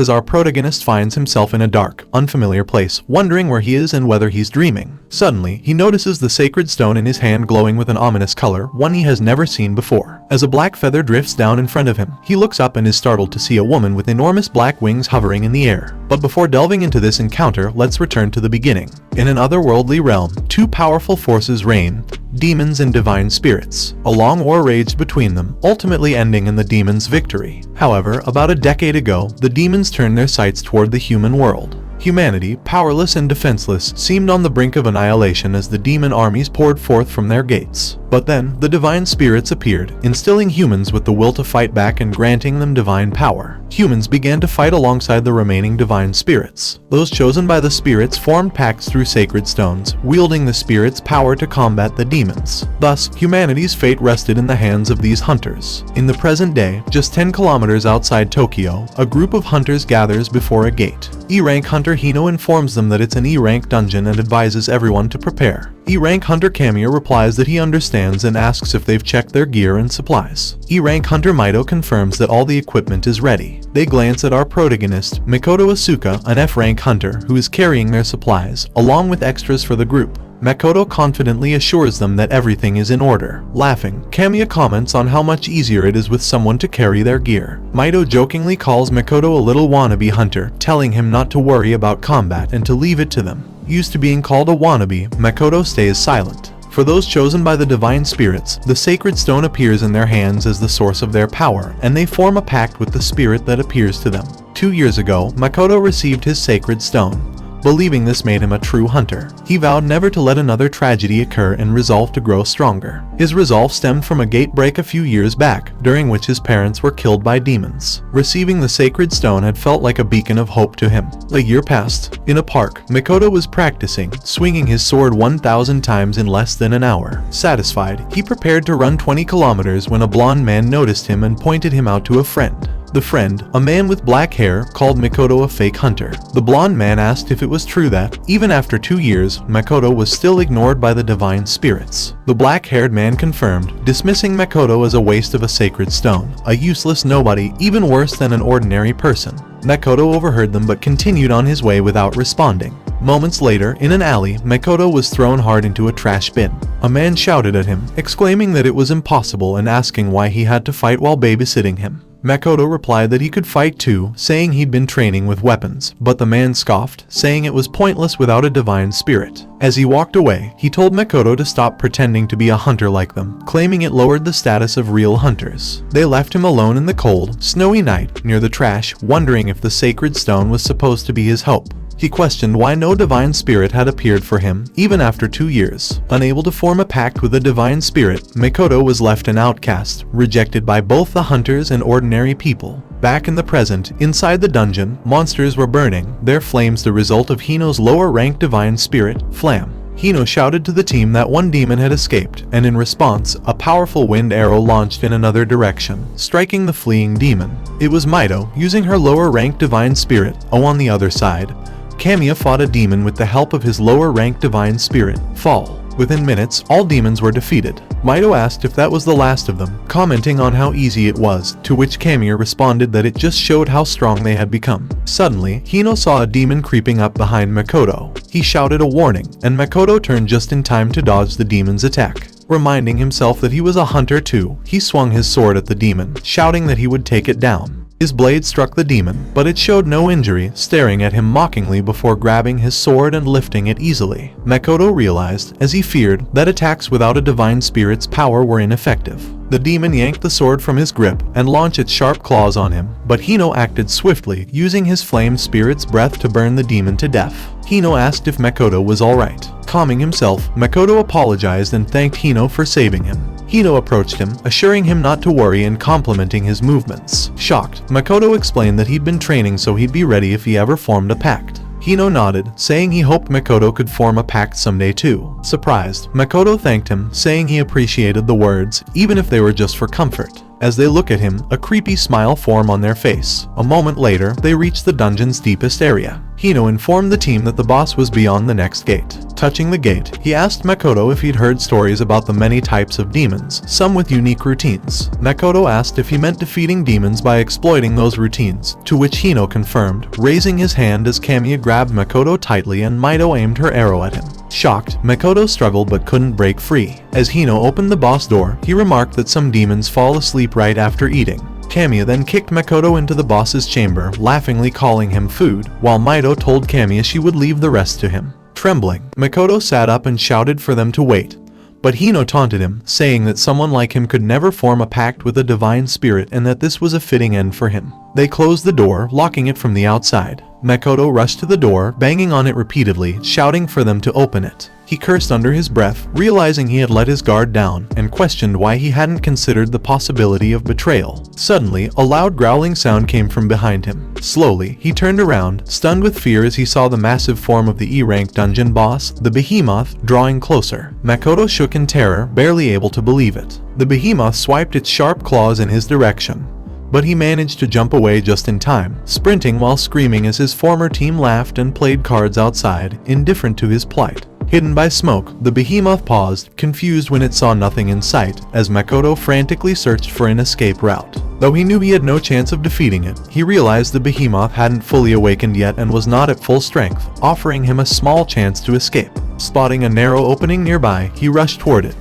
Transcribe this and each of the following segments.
as our protagonist finds himself in a dark, unfamiliar place, wondering where he is and whether he's dreaming. Suddenly, he notices the sacred stone in his hand glowing with an ominous color, one he has never seen before. As a black feather drifts down in front of him, he looks up and is startled to see a woman with enormous black wings hovering in the air. But before delving into this encounter, let's return to the beginning. In an otherworldly realm, two powerful forces reign: demons and divine spirits. A long war raged between them, ultimately ending in the demons' victory. However, about a decade ago, the demons turned their sights toward the human world. Humanity, powerless and defenseless, seemed on the brink of annihilation as the demon armies poured forth from their gates. But then, the divine spirits appeared, instilling humans with the will to fight back and granting them divine power. Humans began to fight alongside the remaining divine spirits. Those chosen by the spirits formed pacts through sacred stones, wielding the spirits' power to combat the demons. Thus, humanity's fate rested in the hands of these hunters. In the present day, just 10 kilometers outside Tokyo, a group of hunters gathers before a gate. E-rank hunter Hino informs them that it's an E-rank dungeon and advises everyone to prepare. E-rank hunter Kamiya replies that he understands and asks if they've checked their gear and supplies. E-rank hunter Maito confirms that all the equipment is ready. They glance at our protagonist, Makoto Asuka, an F-rank hunter who is carrying their supplies, along with extras for the group. Makoto confidently assures them that everything is in order. Laughing, Kamiya comments on how much easier it is with someone to carry their gear. Maito jokingly calls Makoto a little wannabe hunter, telling him not to worry about combat and to leave it to them. Used to being called a wannabe, Makoto stays silent. For those chosen by the divine spirits, the sacred stone appears in their hands as the source of their power, and they form a pact with the spirit that appears to them. 2 years ago, Makoto received his sacred stone. Believing this made him a true hunter. He vowed never to let another tragedy occur and resolved to grow stronger. His resolve stemmed from a gate break a few years back, during which his parents were killed by demons. Receiving the sacred stone had felt like a beacon of hope to him. A year passed. In a park, Makoto was practicing, swinging his sword 1,000 times in less than an hour. Satisfied, he prepared to run 20 kilometers when a blonde man noticed him and pointed him out to a friend. The friend, a man with black hair, called Makoto a fake hunter. The blonde man asked if it was true that, even after 2 years, Makoto was still ignored by the divine spirits. The black-haired man confirmed, dismissing Makoto as a waste of a sacred stone, a useless nobody, even worse than an ordinary person. Makoto overheard them but continued on his way without responding. Moments later, in an alley, Makoto was thrown hard into a trash bin. A man shouted at him, exclaiming that it was impossible and asking why he had to fight while babysitting him. Makoto replied that he could fight too, saying he'd been training with weapons, but the man scoffed, saying it was pointless without a divine spirit. As he walked away, he told Makoto to stop pretending to be a hunter like them, claiming it lowered the status of real hunters. They left him alone in the cold, snowy night, near the trash, wondering if the sacred stone was supposed to be his hope. He questioned why no divine spirit had appeared for him, even after 2 years. Unable to form a pact with a divine spirit, Makoto was left an outcast, rejected by both the hunters and ordinary people. Back in the present, inside the dungeon, monsters were burning, their flames the result of Hino's lower-ranked divine spirit, Flam. Hino shouted to the team that one demon had escaped, and in response, a powerful wind arrow launched in another direction, striking the fleeing demon. It was Maito, using her lower-ranked divine spirit, on the other side. Kamiya fought a demon with the help of his lower-ranked divine spirit, Fall. Within minutes, all demons were defeated. Maito asked if that was the last of them, commenting on how easy it was, to which Kamiya responded that it just showed how strong they had become. Suddenly, Hino saw a demon creeping up behind Makoto. He shouted a warning, and Makoto turned just in time to dodge the demon's attack. Reminding himself that he was a hunter too, he swung his sword at the demon, shouting that he would take it down. His blade struck the demon, but it showed no injury, staring at him mockingly before grabbing his sword and lifting it easily. Makoto realized, as he feared, that attacks without a divine spirit's power were ineffective. The demon yanked the sword from his grip and launched its sharp claws on him, but Hino acted swiftly, using his flame spirit's breath to burn the demon to death. Hino asked if Makoto was alright. Calming himself, Makoto apologized and thanked Hino for saving him. Hino approached him, assuring him not to worry and complimenting his movements. Shocked, Makoto explained that he'd been training so he'd be ready if he ever formed a pact. Hino nodded, saying he hoped Makoto could form a pact someday too. Surprised, Makoto thanked him, saying he appreciated the words, even if they were just for comfort. As they look at him, a creepy smile forms on their face. A moment later, they reach the dungeon's deepest area. Hino informed the team that the boss was beyond the next gate. Touching the gate, he asked Makoto if he'd heard stories about the many types of demons, some with unique routines. Makoto asked if he meant defeating demons by exploiting those routines, to which Hino confirmed, raising his hand as Kamiya grabbed Makoto tightly and Mito aimed her arrow at him. Shocked, Makoto struggled but couldn't break free. As Hino opened the boss door, he remarked that some demons fall asleep right after eating. Kamiya then kicked Makoto into the boss's chamber, laughingly calling him food, while Mito told Kamiya she would leave the rest to him. Trembling, Makoto sat up and shouted for them to wait. But Hino taunted him, saying that someone like him could never form a pact with a divine spirit and that this was a fitting end for him. They closed the door, locking it from the outside. Makoto rushed to the door, banging on it repeatedly, shouting for them to open it. He cursed under his breath, realizing he had let his guard down, and questioned why he hadn't considered the possibility of betrayal. Suddenly, a loud growling sound came from behind him. Slowly, he turned around, stunned with fear as he saw the massive form of the E-rank dungeon boss, the behemoth, drawing closer. Makoto shook in terror, barely able to believe it. The behemoth swiped its sharp claws in his direction, but he managed to jump away just in time, sprinting while screaming as his former team laughed and played cards outside, indifferent to his plight. Hidden by smoke, the behemoth paused, confused when it saw nothing in sight, as Makoto frantically searched for an escape route. Though he knew he had no chance of defeating it, he realized the behemoth hadn't fully awakened yet and was not at full strength, offering him a small chance to escape. Spotting a narrow opening nearby, he rushed toward it.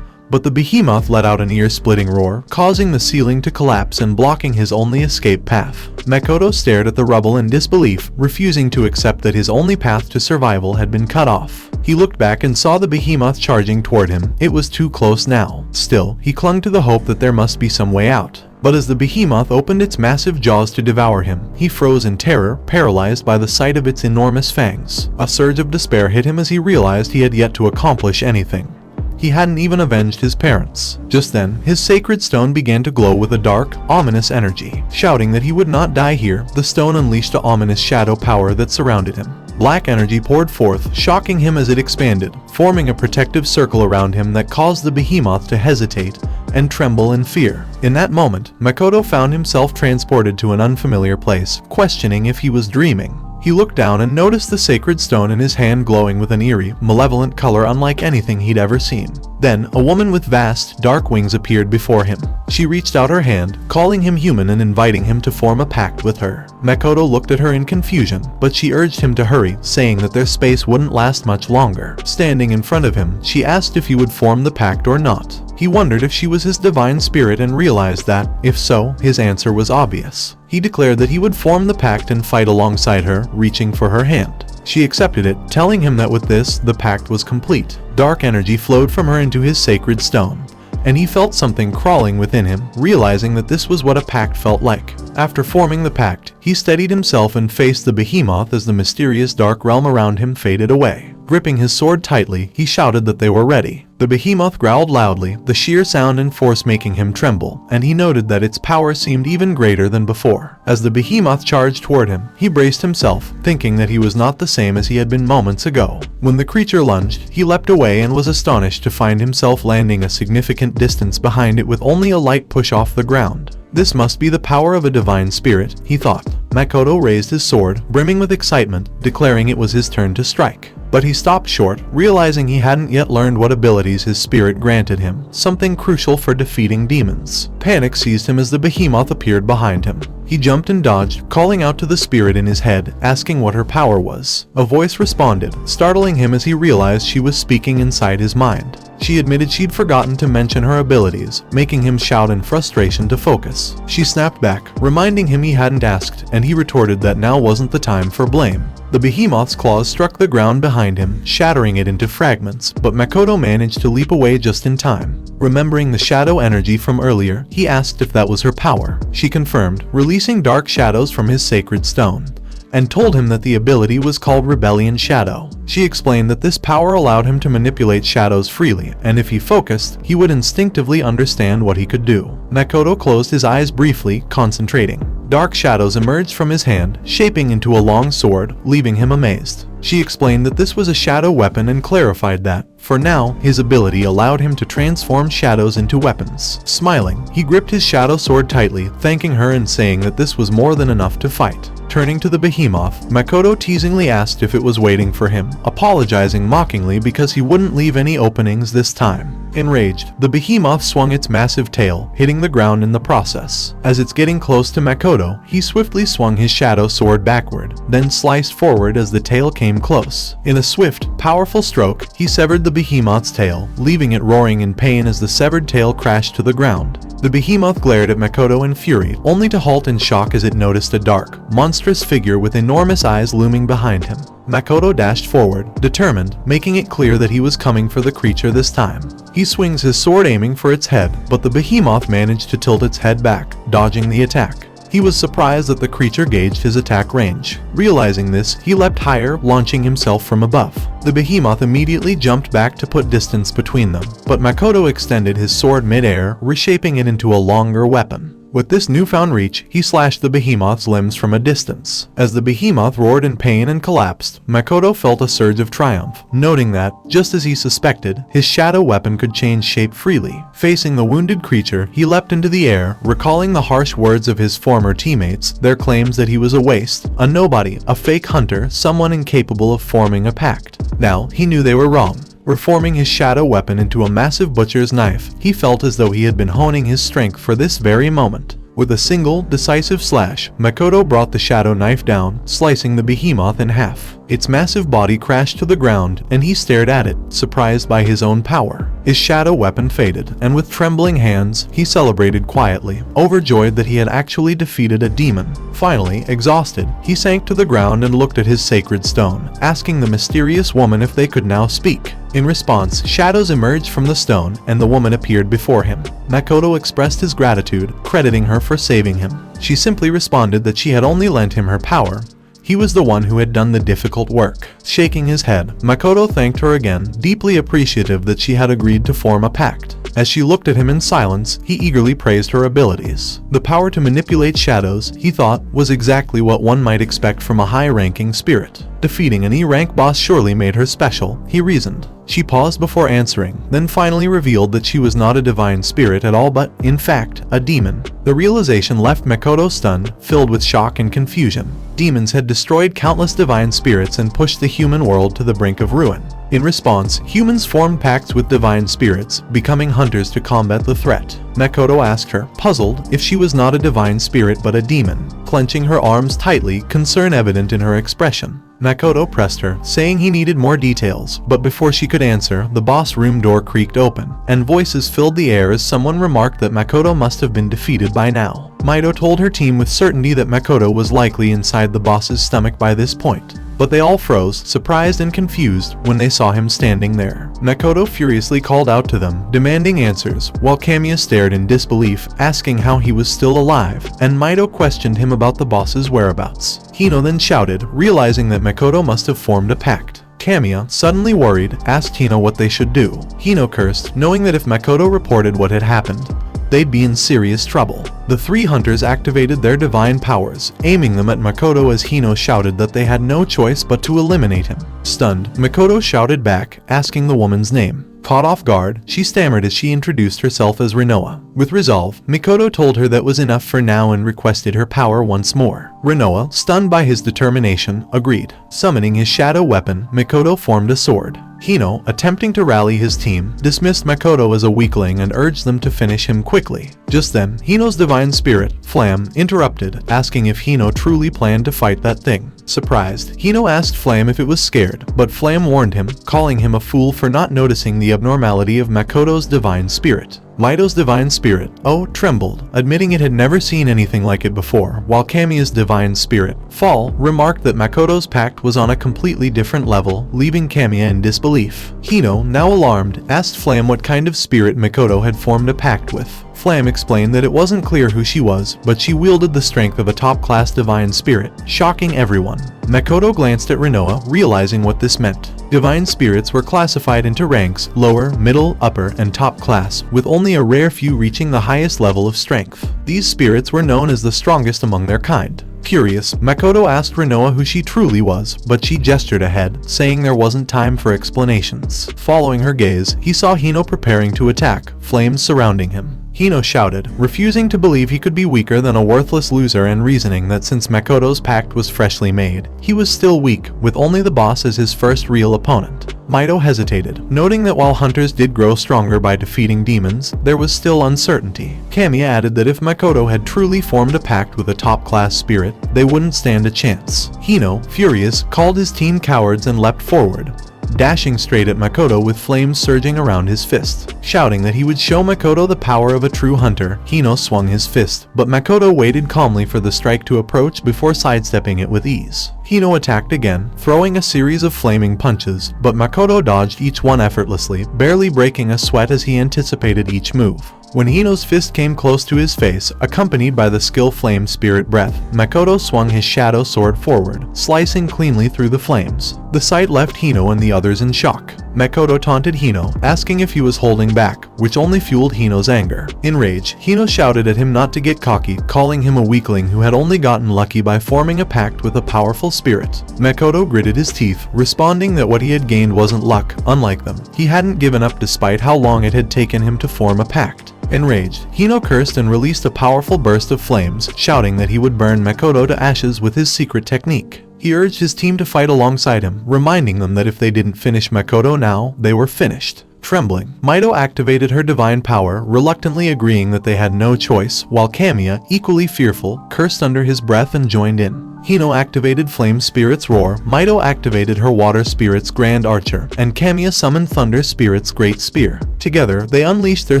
But the behemoth let out an ear-splitting roar, causing the ceiling to collapse and blocking his only escape path. Makoto stared at the rubble in disbelief, refusing to accept that his only path to survival had been cut off. He looked back and saw the behemoth charging toward him. It was too close now. Still, he clung to the hope that there must be some way out. But as the behemoth opened its massive jaws to devour him, he froze in terror, paralyzed by the sight of its enormous fangs. A surge of despair hit him as he realized he had yet to accomplish anything. He hadn't even avenged his parents. Just then, his sacred stone began to glow with a dark, ominous energy. Shouting that he would not die here, the stone unleashed an ominous shadow power that surrounded him. Black energy poured forth, shocking him as it expanded, forming a protective circle around him that caused the behemoth to hesitate and tremble in fear. In that moment, Makoto found himself transported to an unfamiliar place, questioning if he was dreaming. He looked down and noticed the sacred stone in his hand glowing with an eerie, malevolent color unlike anything he'd ever seen. Then, a woman with vast, dark wings appeared before him. She reached out her hand, calling him human and inviting him to form a pact with her. Makoto looked at her in confusion, but she urged him to hurry, saying that their space wouldn't last much longer. Standing in front of him, she asked if he would form the pact or not. He wondered if she was his divine spirit and realized that, if so, his answer was obvious. He declared that he would form the pact and fight alongside her, reaching for her hand. She accepted it, telling him that with this, the pact was complete. Dark energy flowed from her into his sacred stone, and he felt something crawling within him, realizing that this was what a pact felt like. After forming the pact, he steadied himself and faced the behemoth as the mysterious dark realm around him faded away. Gripping his sword tightly, he shouted that they were ready. The behemoth growled loudly, the sheer sound and force making him tremble, and he noted that its power seemed even greater than before. As the behemoth charged toward him, he braced himself, thinking that he was not the same as he had been moments ago. When the creature lunged, he leapt away and was astonished to find himself landing a significant distance behind it with only a light push off the ground. This must be the power of a divine spirit, he thought. Makoto raised his sword, brimming with excitement, declaring it was his turn to strike. But he stopped short, realizing he hadn't yet learned what abilities his spirit granted him, something crucial for defeating demons. Panic seized him as the behemoth appeared behind him. He jumped and dodged, calling out to the spirit in his head, asking what her power was. A voice responded, startling him as he realized she was speaking inside his mind. She admitted she'd forgotten to mention her abilities, making him shout in frustration to focus. She snapped back, reminding him he hadn't asked, and he retorted that now wasn't the time for blame. The behemoth's claws struck the ground behind him, shattering it into fragments, but Makoto managed to leap away just in time. Remembering the shadow energy from earlier, he asked if that was her power. She confirmed, releasing dark shadows from his sacred stone, and told him that the ability was called Rebellion Shadow. She explained that this power allowed him to manipulate shadows freely, and if he focused, he would instinctively understand what he could do. Makoto closed his eyes briefly, concentrating. Dark shadows emerged from his hand, shaping into a long sword, leaving him amazed. She explained that this was a shadow weapon and clarified that, For now, his ability allowed him to transform shadows into weapons. Smiling, he gripped his shadow sword tightly, thanking her and saying that this was more than enough to fight. Turning to the behemoth, Makoto teasingly asked if it was waiting for him, apologizing mockingly because he wouldn't leave any openings this time. Enraged, the behemoth swung its massive tail, hitting the ground in the process. As it's getting close to Makoto, he swiftly swung his shadow sword backward, then sliced forward as the tail came close. In a swift, powerful stroke, he severed the behemoth's tail, leaving it roaring in pain as the severed tail crashed to the ground. The behemoth glared at Makoto in fury, only to halt in shock as it noticed a dark, monstrous figure with enormous eyes looming behind him. Makoto dashed forward, determined, making it clear that he was coming for the creature this time. He swings his sword aiming for its head, but the behemoth managed to tilt its head back, dodging the attack. He was surprised that the creature gauged his attack range. Realizing this, he leapt higher, launching himself from above. The behemoth immediately jumped back to put distance between them, but Makoto extended his sword mid-air, reshaping it into a longer weapon. With this newfound reach, he slashed the behemoth's limbs from a distance. As the behemoth roared in pain and collapsed, Makoto felt a surge of triumph, noting that, just as he suspected, his shadow weapon could change shape freely. Facing the wounded creature, he leapt into the air, recalling the harsh words of his former teammates, their claims that he was a waste, a nobody, a fake hunter, someone incapable of forming a pact. Now, he knew they were wrong. Reforming his shadow weapon into a massive butcher's knife, he felt as though he had been honing his strength for this very moment. With a single, decisive slash, Makoto brought the shadow knife down, slicing the behemoth in half. Its massive body crashed to the ground, and he stared at it, surprised by his own power. His shadow weapon faded, and with trembling hands, he celebrated quietly, overjoyed that he had actually defeated a demon. Finally, exhausted, he sank to the ground and looked at his sacred stone, asking the mysterious woman if they could now speak. In response, shadows emerged from the stone, and the woman appeared before him. Makoto expressed his gratitude, crediting her for saving him. She simply responded that she had only lent him her power. He was the one who had done the difficult work. Shaking his head, Makoto thanked her again, deeply appreciative that she had agreed to form a pact. As she looked at him in silence, he eagerly praised her abilities. The power to manipulate shadows, he thought, was exactly what one might expect from a high-ranking spirit. Defeating an E-rank boss surely made her special, he reasoned. She paused before answering, then finally revealed that she was not a divine spirit at all but, in fact, a demon. The realization left Makoto stunned, filled with shock and confusion. Demons had destroyed countless divine spirits and pushed the human world to the brink of ruin. In response, humans formed pacts with divine spirits, becoming hunters to combat the threat. Makoto asked her, puzzled, if she was not a divine spirit but a demon. Clenching her arms tightly, concern evident in her expression. Makoto pressed her, saying he needed more details, but before she could answer, the boss room door creaked open, and voices filled the air as someone remarked that Makoto must have been defeated by now. Mito told her team with certainty that Makoto was likely inside the boss's stomach by this point. But they all froze, surprised and confused, when they saw him standing there. Makoto furiously called out to them, demanding answers, while Kamiya stared in disbelief, asking how he was still alive, and Mito questioned him about the boss's whereabouts. Hino then shouted, realizing that Makoto must have formed a pact. Kamiya, suddenly worried, asked Hino what they should do. Hino cursed, knowing that if Makoto reported what had happened, they'd be in serious trouble. The three hunters activated their divine powers, aiming them at Makoto as Hino shouted that they had no choice but to eliminate him. Stunned, Makoto shouted back, asking the woman's name. Caught off guard, she stammered as she introduced herself as Rinoa. With resolve, Makoto told her that was enough for now and requested her power once more. Rinoa, stunned by his determination, agreed. Summoning his shadow weapon, Makoto formed a sword. Hino, attempting to rally his team, dismissed Makoto as a weakling and urged them to finish him quickly. Just then, Hino's divine spirit, Flam, interrupted, asking if Hino truly planned to fight that thing. Surprised, Hino asked Flam if it was scared, but Flam warned him, calling him a fool for not noticing the abnormality of Makoto's divine spirit. Mito's divine spirit, trembled, admitting it had never seen anything like it before, while Kamiya's divine spirit, Fall, remarked that Makoto's pact was on a completely different level, leaving Kamiya in disbelief. Hino, now alarmed, asked Flam what kind of spirit Makoto had formed a pact with. Flam explained that it wasn't clear who she was, but she wielded the strength of a top-class divine spirit, shocking everyone. Makoto glanced at Rinoa, realizing what this meant. Divine spirits were classified into ranks, lower, middle, upper, and top class, with only a rare few reaching the highest level of strength. These spirits were known as the strongest among their kind. Furious, Makoto asked Rinoa who she truly was, but she gestured ahead, saying there wasn't time for explanations. Following her gaze, he saw Hino preparing to attack, flames surrounding him. Hino shouted, refusing to believe he could be weaker than a worthless loser and reasoning that since Makoto's pact was freshly made, he was still weak, with only the boss as his first real opponent. Mito hesitated, noting that while hunters did grow stronger by defeating demons, there was still uncertainty. Kamiya added that if Makoto had truly formed a pact with a top-class spirit, they wouldn't stand a chance. Hino, furious, called his team cowards and leapt forward, dashing straight at Makoto with flames surging around his fist. Shouting that he would show Makoto the power of a true hunter, Hino swung his fist, but Makoto waited calmly for the strike to approach before sidestepping it with ease. Hino attacked again, throwing a series of flaming punches, but Makoto dodged each one effortlessly, barely breaking a sweat as he anticipated each move. When Hino's fist came close to his face, accompanied by the skill Flame Spirit Breath, Makoto swung his shadow sword forward, slicing cleanly through the flames. The sight left Hino and the others in shock. Makoto taunted Hino, asking if he was holding back, which only fueled Hino's anger. In rage, Hino shouted at him not to get cocky, calling him a weakling who had only gotten lucky by forming a pact with a powerful spirit. Makoto gritted his teeth, responding that what he had gained wasn't luck. Unlike them, he hadn't given up despite how long it had taken him to form a pact. Enraged, Hino cursed and released a powerful burst of flames, shouting that he would burn Makoto to ashes with his secret technique. He urged his team to fight alongside him, reminding them that if they didn't finish Makoto now, they were finished. Trembling, Mito activated her divine power, reluctantly agreeing that they had no choice, while Kamiya, equally fearful, cursed under his breath and joined in. Hino activated Flame Spirit's Roar, Mito activated her Water Spirit's Grand Archer, and Kamiya summoned Thunder Spirit's Great Spear. Together, they unleashed their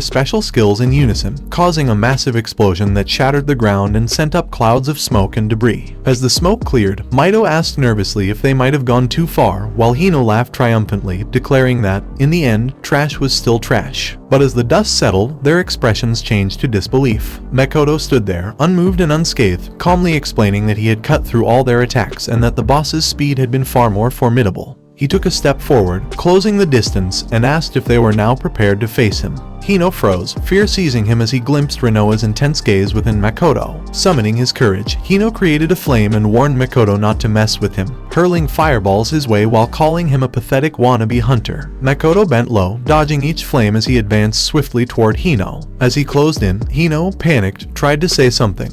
special skills in unison, causing a massive explosion that shattered the ground and sent up clouds of smoke and debris. As the smoke cleared, Mito asked nervously if they might have gone too far, while Hino laughed triumphantly, declaring that, in the end, trash was still trash. But as the dust settled, their expressions changed to disbelief. Makoto stood there, unmoved and unscathed, calmly explaining that he had cut through all their attacks and that the boss's speed had been far more formidable. He took a step forward, closing the distance, and asked if they were now prepared to face him. Hino froze, fear seizing him as he glimpsed Rinoa's intense gaze within Makoto. Summoning his courage, Hino created a flame and warned Makoto not to mess with him, hurling fireballs his way while calling him a pathetic wannabe hunter. Makoto bent low, dodging each flame as he advanced swiftly toward Hino. As he closed in, Hino, panicked, tried to say something,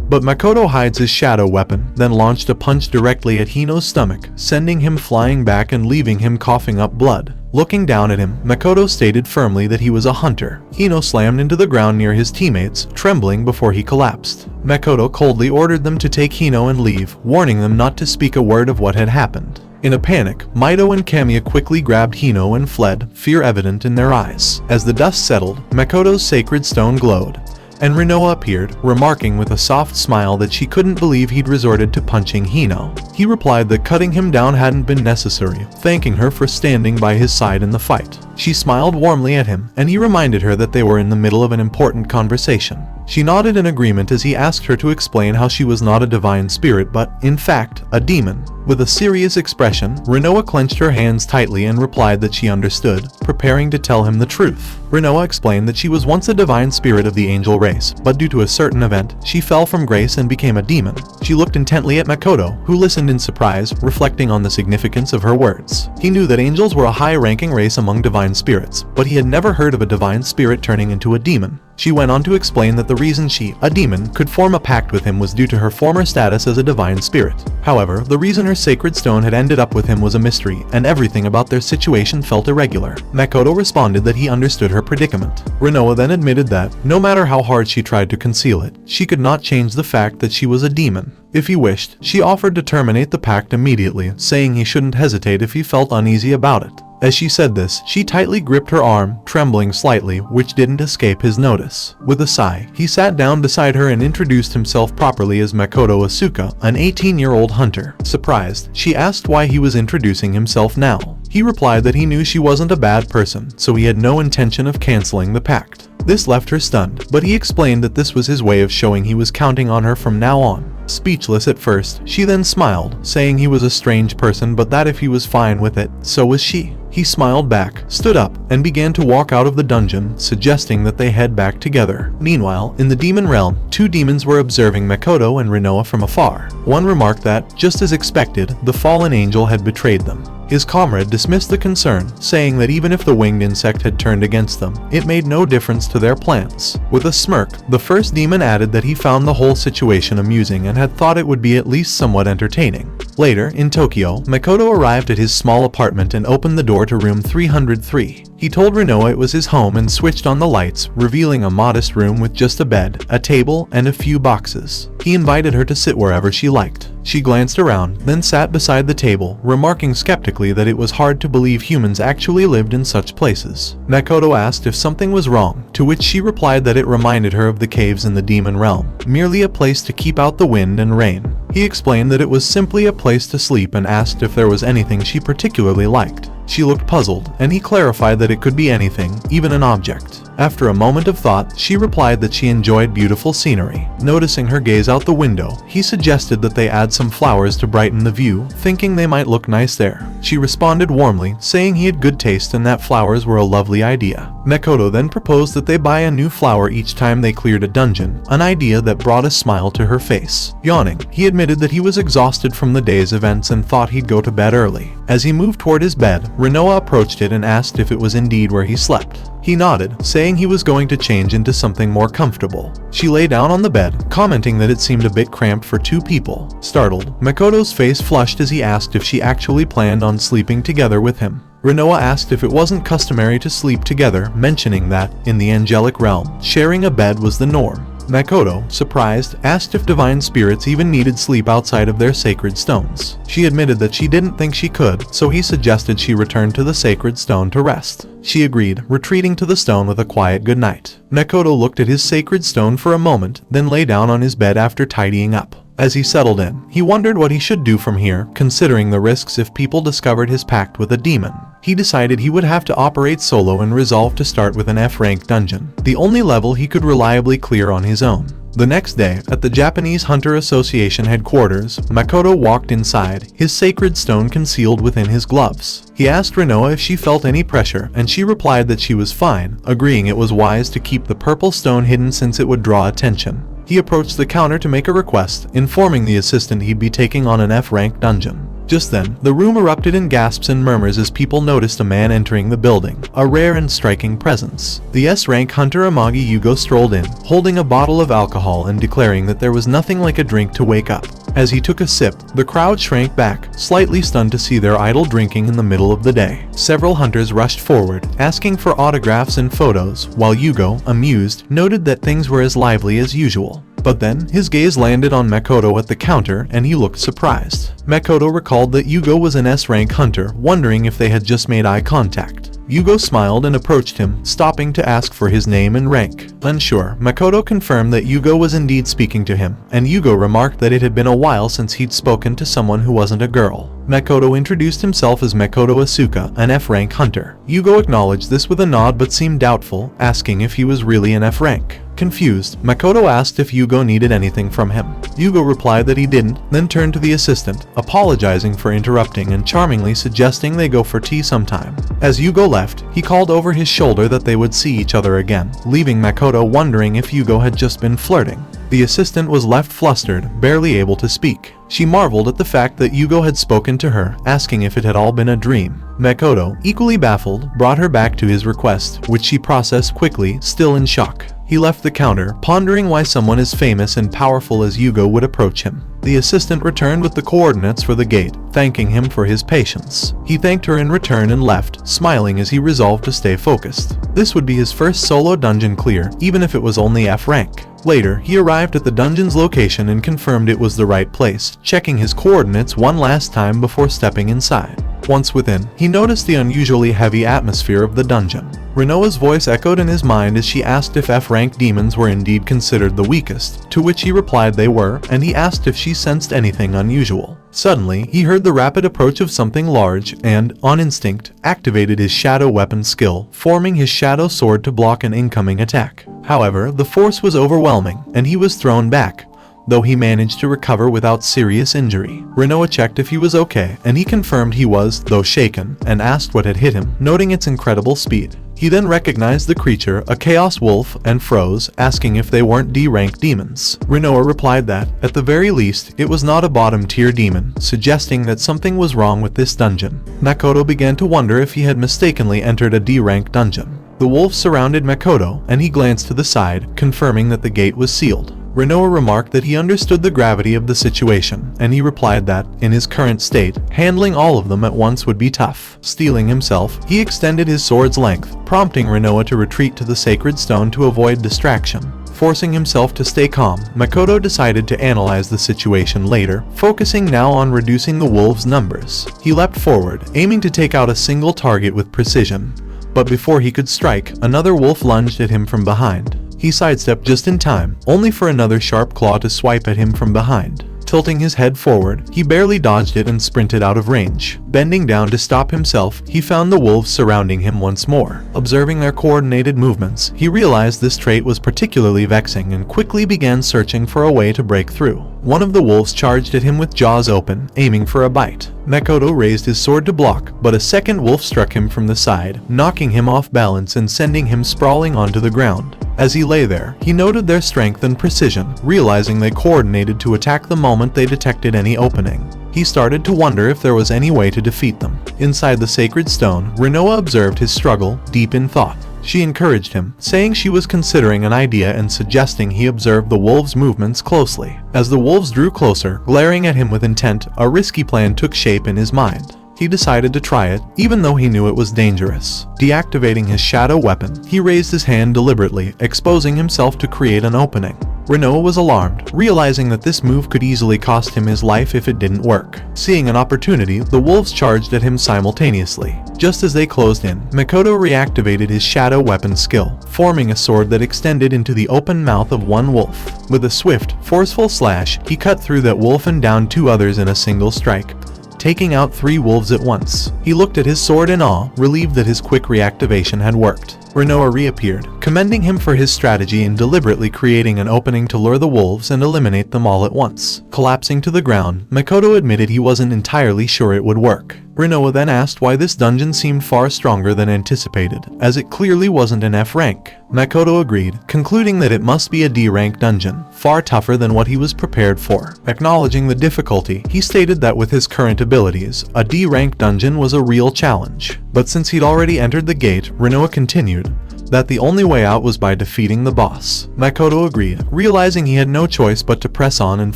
but Makoto hides his shadow weapon, then launched a punch directly at Hino's stomach, sending him flying back and leaving him coughing up blood. Looking down at him, Makoto stated firmly that he was a hunter. Hino slammed into the ground near his teammates, trembling before he collapsed. Makoto coldly ordered them to take Hino and leave, warning them not to speak a word of what had happened. In a panic, Mito and Kamiya quickly grabbed Hino and fled, fear evident in their eyes. As the dust settled, Makoto's sacred stone glowed, and Rinoa appeared, remarking with a soft smile that she couldn't believe he'd resorted to punching Hino. He replied that cutting him down hadn't been necessary, thanking her for standing by his side in the fight. She smiled warmly at him, and he reminded her that they were in the middle of an important conversation. She nodded in agreement as he asked her to explain how she was not a divine spirit but, in fact, a demon. With a serious expression, Rinoa clenched her hands tightly and replied that she understood, preparing to tell him the truth. Rinoa explained that she was once a divine spirit of the angel race, but due to a certain event, she fell from grace and became a demon. She looked intently at Makoto, who listened in surprise, reflecting on the significance of her words. He knew that angels were a high-ranking race among divine spirits, but he had never heard of a divine spirit turning into a demon. She went on to explain that the reason she, a demon, could form a pact with him was due to her former status as a divine spirit. However, the reason her sacred stone had ended up with him was a mystery, and everything about their situation felt irregular. Makoto responded that he understood her predicament. Rinoa then admitted that, no matter how hard she tried to conceal it, she could not change the fact that she was a demon. If he wished, she offered to terminate the pact immediately, saying he shouldn't hesitate if he felt uneasy about it. As she said this, she tightly gripped her arm, trembling slightly, which didn't escape his notice. With a sigh, he sat down beside her and introduced himself properly as Makoto Asuka, an 18-year-old hunter. Surprised, she asked why he was introducing himself now. He replied that he knew she wasn't a bad person, so he had no intention of canceling the pact. This left her stunned, but he explained that this was his way of showing he was counting on her from now on. Speechless at first, she then smiled, saying he was a strange person but that if he was fine with it, so was she. He smiled back, stood up, and began to walk out of the dungeon, suggesting that they head back together. Meanwhile, in the demon realm, two demons were observing Makoto and Rinoa from afar. One remarked that, just as expected, the fallen angel had betrayed them. His comrade dismissed the concern, saying that even if the winged insect had turned against them, it made no difference to their plans. With a smirk, the first demon added that he found the whole situation amusing and had thought it would be at least somewhat entertaining. Later, in Tokyo, Makoto arrived at his small apartment and opened the door to room 303. He told Rinoa it was his home and switched on the lights, revealing a modest room with just a bed, a table, and a few boxes. He invited her to sit wherever she liked. She glanced around, then sat beside the table, remarking skeptically that it was hard to believe humans actually lived in such places. Makoto asked if something was wrong, to which she replied that it reminded her of the caves in the demon realm, merely a place to keep out the wind and rain. He explained that it was simply a place to sleep and asked if there was anything she particularly liked. She looked puzzled, and he clarified that it could be anything, even an object. After a moment of thought, she replied that she enjoyed beautiful scenery. Noticing her gaze out the window, he suggested that they add some flowers to brighten the view, thinking they might look nice there. She responded warmly, saying he had good taste and that flowers were a lovely idea. Makoto then proposed that they buy a new flower each time they cleared a dungeon, an idea that brought a smile to her face. Yawning, he admitted that he was exhausted from the day's events and thought he'd go to bed early. As he moved toward his bed, Rinoa approached it and asked if it was indeed where he slept. He nodded, saying he was going to change into something more comfortable. She lay down on the bed, commenting that it seemed a bit cramped for two people. Startled, Makoto's face flushed as he asked if she actually planned on sleeping together with him. Rinoa asked if it wasn't customary to sleep together, mentioning that, in the angelic realm, sharing a bed was the norm. Makoto, surprised, asked if divine spirits even needed sleep outside of their sacred stones. She admitted that she didn't think she could, so he suggested she return to the sacred stone to rest. She agreed, retreating to the stone with a quiet goodnight. Makoto looked at his sacred stone for a moment, then lay down on his bed after tidying up. As he settled in, he wondered what he should do from here, considering the risks if people discovered his pact with a demon. He decided he would have to operate solo and resolved to start with an F-rank dungeon, the only level he could reliably clear on his own. The next day, at the Japanese Hunter Association headquarters, Makoto walked inside, his sacred stone concealed within his gloves. He asked Rinoa if she felt any pressure, and she replied that she was fine, agreeing it was wise to keep the purple stone hidden since it would draw attention. He approached the counter to make a request, informing the assistant he'd be taking on an F-rank dungeon. Just then, the room erupted in gasps and murmurs as people noticed a man entering the building, a rare and striking presence. The S-rank hunter Amagi Yugo strolled in, holding a bottle of alcohol and declaring that there was nothing like a drink to wake up. As he took a sip, the crowd shrank back, slightly stunned to see their idol drinking in the middle of the day. Several hunters rushed forward, asking for autographs and photos, while Yugo, amused, noted that things were as lively as usual. But then, his gaze landed on Makoto at the counter and he looked surprised. Makoto recalled that Yugo was an S-rank hunter, wondering if they had just made eye contact. Yugo smiled and approached him, stopping to ask for his name and rank. Unsure, Makoto confirmed that Yugo was indeed speaking to him, and Yugo remarked that it had been a while since he'd spoken to someone who wasn't a girl. Makoto introduced himself as Makoto Asuka, an F-rank hunter. Yugo acknowledged this with a nod but seemed doubtful, asking if he was really an F-rank. Confused, Makoto asked if Yugo needed anything from him. Yugo replied that he didn't, then turned to the assistant, apologizing for interrupting and charmingly suggesting they go for tea sometime. As Yugo left, he called over his shoulder that they would see each other again, leaving Makoto wondering if Yugo had just been flirting. The assistant was left flustered, barely able to speak. She marveled at the fact that Yugo had spoken to her, asking if it had all been a dream. Makoto, equally baffled, brought her back to his request, which she processed quickly, still in shock. He left the counter, pondering why someone as famous and powerful as Yugo would approach him. The assistant returned with the coordinates for the gate, thanking him for his patience. He thanked her in return and left, smiling as he resolved to stay focused. This would be his first solo dungeon clear, even if it was only F rank. Later, he arrived at the dungeon's location and confirmed it was the right place, checking his coordinates one last time before stepping inside. Once within, he noticed the unusually heavy atmosphere of the dungeon. Rinoa's voice echoed in his mind as she asked if F-rank demons were indeed considered the weakest, to which he replied they were, and he asked if she sensed anything unusual. Suddenly, he heard the rapid approach of something large and, on instinct, activated his shadow weapon skill, forming his shadow sword to block an incoming attack. However, the force was overwhelming, and he was thrown back. though he managed to recover without serious injury. Rinoa checked if he was okay, and he confirmed he was, though shaken, and asked what had hit him, noting its incredible speed. He then recognized the creature, a chaos wolf, and froze, asking if they weren't D-rank demons. Rinoa replied that, at the very least, it was not a bottom-tier demon, suggesting that something was wrong with this dungeon. Makoto began to wonder if he had mistakenly entered a D-rank dungeon. The wolves surrounded Makoto, and he glanced to the side, confirming that the gate was sealed. Rinoa remarked that he understood the gravity of the situation, and he replied that, in his current state, handling all of them at once would be tough. Steeling himself, he extended his sword's length, prompting Rinoa to retreat to the sacred stone to avoid distraction. Forcing himself to stay calm, Makoto decided to analyze the situation later, focusing now on reducing the wolves' numbers. He leapt forward, aiming to take out a single target with precision. But before he could strike, another wolf lunged at him from behind. He sidestepped just in time, only for another sharp claw to swipe at him from behind. Tilting his head forward, he barely dodged it and sprinted out of range. Bending down to stop himself, he found the wolves surrounding him once more. Observing their coordinated movements, he realized this trait was particularly vexing and quickly began searching for a way to break through. One of the wolves charged at him with jaws open, aiming for a bite. Makoto raised his sword to block, but a second wolf struck him from the side, knocking him off balance and sending him sprawling onto the ground. As he lay there, he noted their strength and precision, realizing they coordinated to attack the moment they detected any opening. He started to wonder if there was any way to defeat them. Inside the sacred stone, Rinoa observed his struggle, deep in thought. She encouraged him, saying she was considering an idea and suggesting he observe the wolves' movements closely. As the wolves drew closer, glaring at him with intent, a risky plan took shape in his mind. He decided to try it, even though he knew it was dangerous. Deactivating his shadow weapon, he raised his hand deliberately, exposing himself to create an opening. Rinoa was alarmed, realizing that this move could easily cost him his life if it didn't work. Seeing an opportunity, the wolves charged at him simultaneously. Just as they closed in, Makoto reactivated his shadow weapon skill, forming a sword that extended into the open mouth of one wolf. With a swift, forceful slash, he cut through that wolf and downed two others in a single strike, taking out 3 wolves at once. He looked at his sword in awe, relieved that his quick reactivation had worked. Rinoa reappeared, commending him for his strategy in deliberately creating an opening to lure the wolves and eliminate them all at once. Collapsing to the ground, Makoto admitted he wasn't entirely sure it would work. Rinoa then asked why this dungeon seemed far stronger than anticipated, as it clearly wasn't an F rank. Makoto agreed, concluding that it must be a D rank dungeon, far tougher than what he was prepared for. Acknowledging the difficulty, he stated that with his current abilities, a D rank dungeon was a real challenge. But since he'd already entered the gate, Rinoa continued that the only way out was by defeating the boss. Makoto agreed, realizing he had no choice but to press on and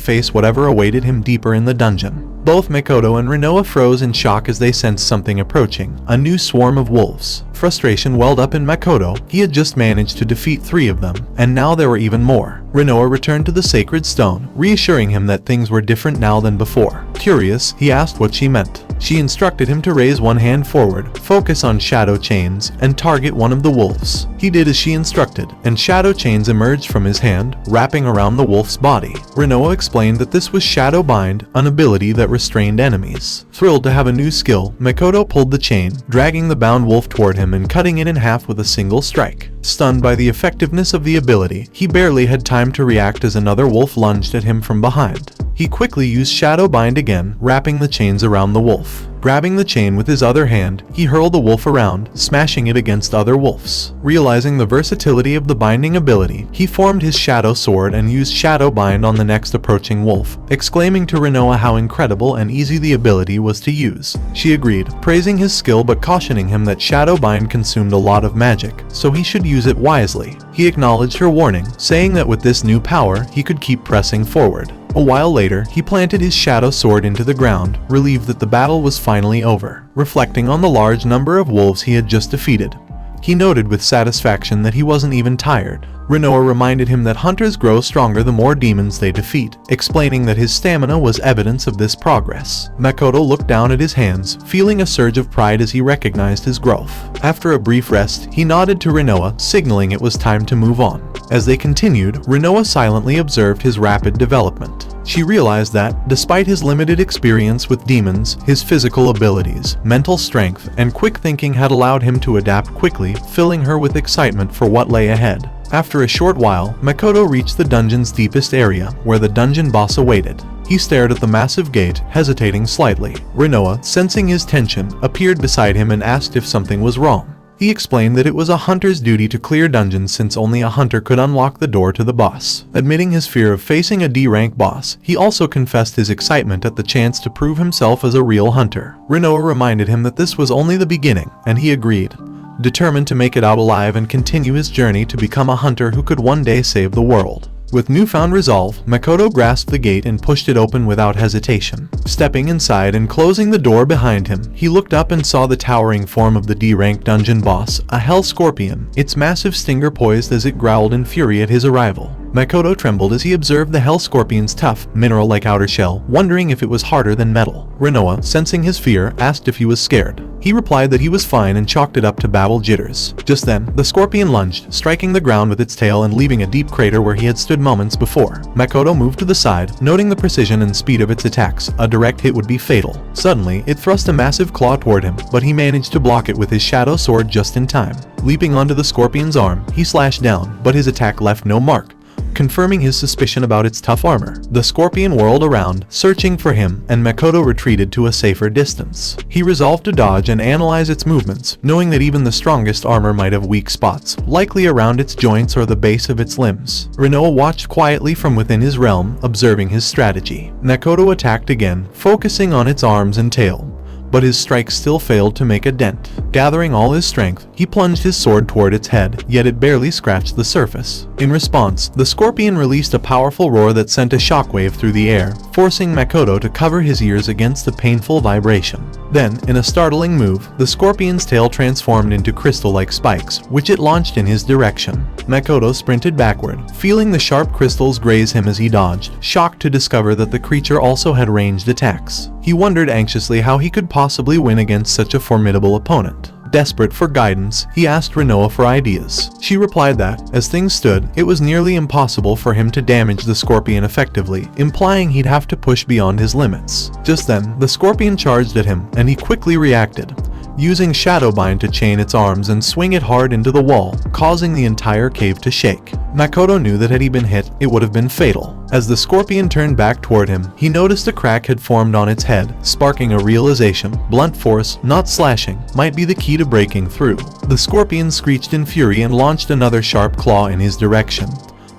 face whatever awaited him deeper in the dungeon. Both Makoto and Rinoa froze in shock as they sensed something approaching, a new swarm of wolves. Frustration welled up in Makoto. He had just managed to defeat 3 of them, and now there were even more. Rinoa returned to the sacred stone, reassuring him that things were different now than before. Curious, he asked what she meant. She instructed him to raise one hand forward, focus on shadow chains, and target one of the wolves. He did as she instructed, and shadow chains emerged from his hand, wrapping around the wolf's body. Rinoa explained that this was Shadow Bind, an ability that restrained enemies. Thrilled to have a new skill, Makoto pulled the chain, dragging the bound wolf toward him and cutting it in half with a single strike. Stunned by the effectiveness of the ability, he barely had time to react as another wolf lunged at him from behind. He quickly used Shadow Bind again, wrapping the chains around the wolf. Grabbing the chain with his other hand, he hurled the wolf around, smashing it against other wolves. Realizing the versatility of the binding ability, he formed his shadow sword and used Shadow Bind on the next approaching wolf, exclaiming to Rinoa how incredible and easy the ability was to use. She agreed, praising his skill but cautioning him that Shadow Bind consumed a lot of magic, so he should use it wisely. He acknowledged her warning, saying that with this new power, he could keep pressing forward. A while later, he planted his shadow sword into the ground, relieved that the battle was finally over. Reflecting on the large number of wolves he had just defeated, he noted with satisfaction that he wasn't even tired. Rinoa reminded him that hunters grow stronger the more demons they defeat, explaining that his stamina was evidence of this progress. Makoto looked down at his hands, feeling a surge of pride as he recognized his growth. After a brief rest, he nodded to Rinoa, signaling it was time to move on. As they continued, Rinoa silently observed his rapid development. She realized that, despite his limited experience with demons, his physical abilities, mental strength, and quick thinking had allowed him to adapt quickly, filling her with excitement for what lay ahead. After a short while, Makoto reached the dungeon's deepest area, where the dungeon boss awaited. He stared at the massive gate, hesitating slightly. Rinoa, sensing his tension, appeared beside him and asked if something was wrong. He explained that it was a hunter's duty to clear dungeons since only a hunter could unlock the door to the boss. Admitting his fear of facing a D-rank boss, he also confessed his excitement at the chance to prove himself as a real hunter. Rinoa reminded him that this was only the beginning, and he agreed, determined to make it out alive and continue his journey to become a hunter who could one day save the world. With newfound resolve, Makoto grasped the gate and pushed it open without hesitation. Stepping inside and closing the door behind him, he looked up and saw the towering form of the D-rank dungeon boss, a hell scorpion, its massive stinger poised as it growled in fury at his arrival. Makoto trembled as he observed the hell scorpion's tough, mineral-like outer shell, wondering if it was harder than metal. Rinoa, sensing his fear, asked if he was scared. He replied that he was fine and chalked it up to babble jitters. Just then, the scorpion lunged, striking the ground with its tail and leaving a deep crater where he had stood moments before. Makoto moved to the side, noting the precision and speed of its attacks. A direct hit would be fatal. Suddenly, it thrust a massive claw toward him, but he managed to block it with his shadow sword just in time. Leaping onto the scorpion's arm, he slashed down, but his attack left no mark, confirming his suspicion about its tough armor. The scorpion whirled around, searching for him, and Makoto retreated to a safer distance. He resolved to dodge and analyze its movements, knowing that even the strongest armor might have weak spots, likely around its joints or the base of its limbs. Rinoa watched quietly from within his realm, observing his strategy. Makoto attacked again, focusing on its arms and tail, but his strikes still failed to make a dent. Gathering all his strength, he plunged his sword toward its head, yet it barely scratched the surface. In response, the scorpion released a powerful roar that sent a shockwave through the air, forcing Makoto to cover his ears against the painful vibration. Then, in a startling move, the scorpion's tail transformed into crystal-like spikes, which it launched in his direction. Makoto sprinted backward, feeling the sharp crystals graze him as he dodged, shocked to discover that the creature also had ranged attacks. He wondered anxiously how he could possibly win against such a formidable opponent. Desperate for guidance, he asked Rinoa for ideas. She replied that, as things stood, it was nearly impossible for him to damage the scorpion effectively, implying he'd have to push beyond his limits. Just then, the scorpion charged at him, and he quickly reacted, using Shadowbind to chain its arms and swing it hard into the wall, causing the entire cave to shake. Makoto knew that had he been hit, it would have been fatal. As the scorpion turned back toward him, he noticed a crack had formed on its head, sparking a realization: blunt force, not slashing, might be the key to breaking through. The scorpion screeched in fury and launched another sharp claw in his direction,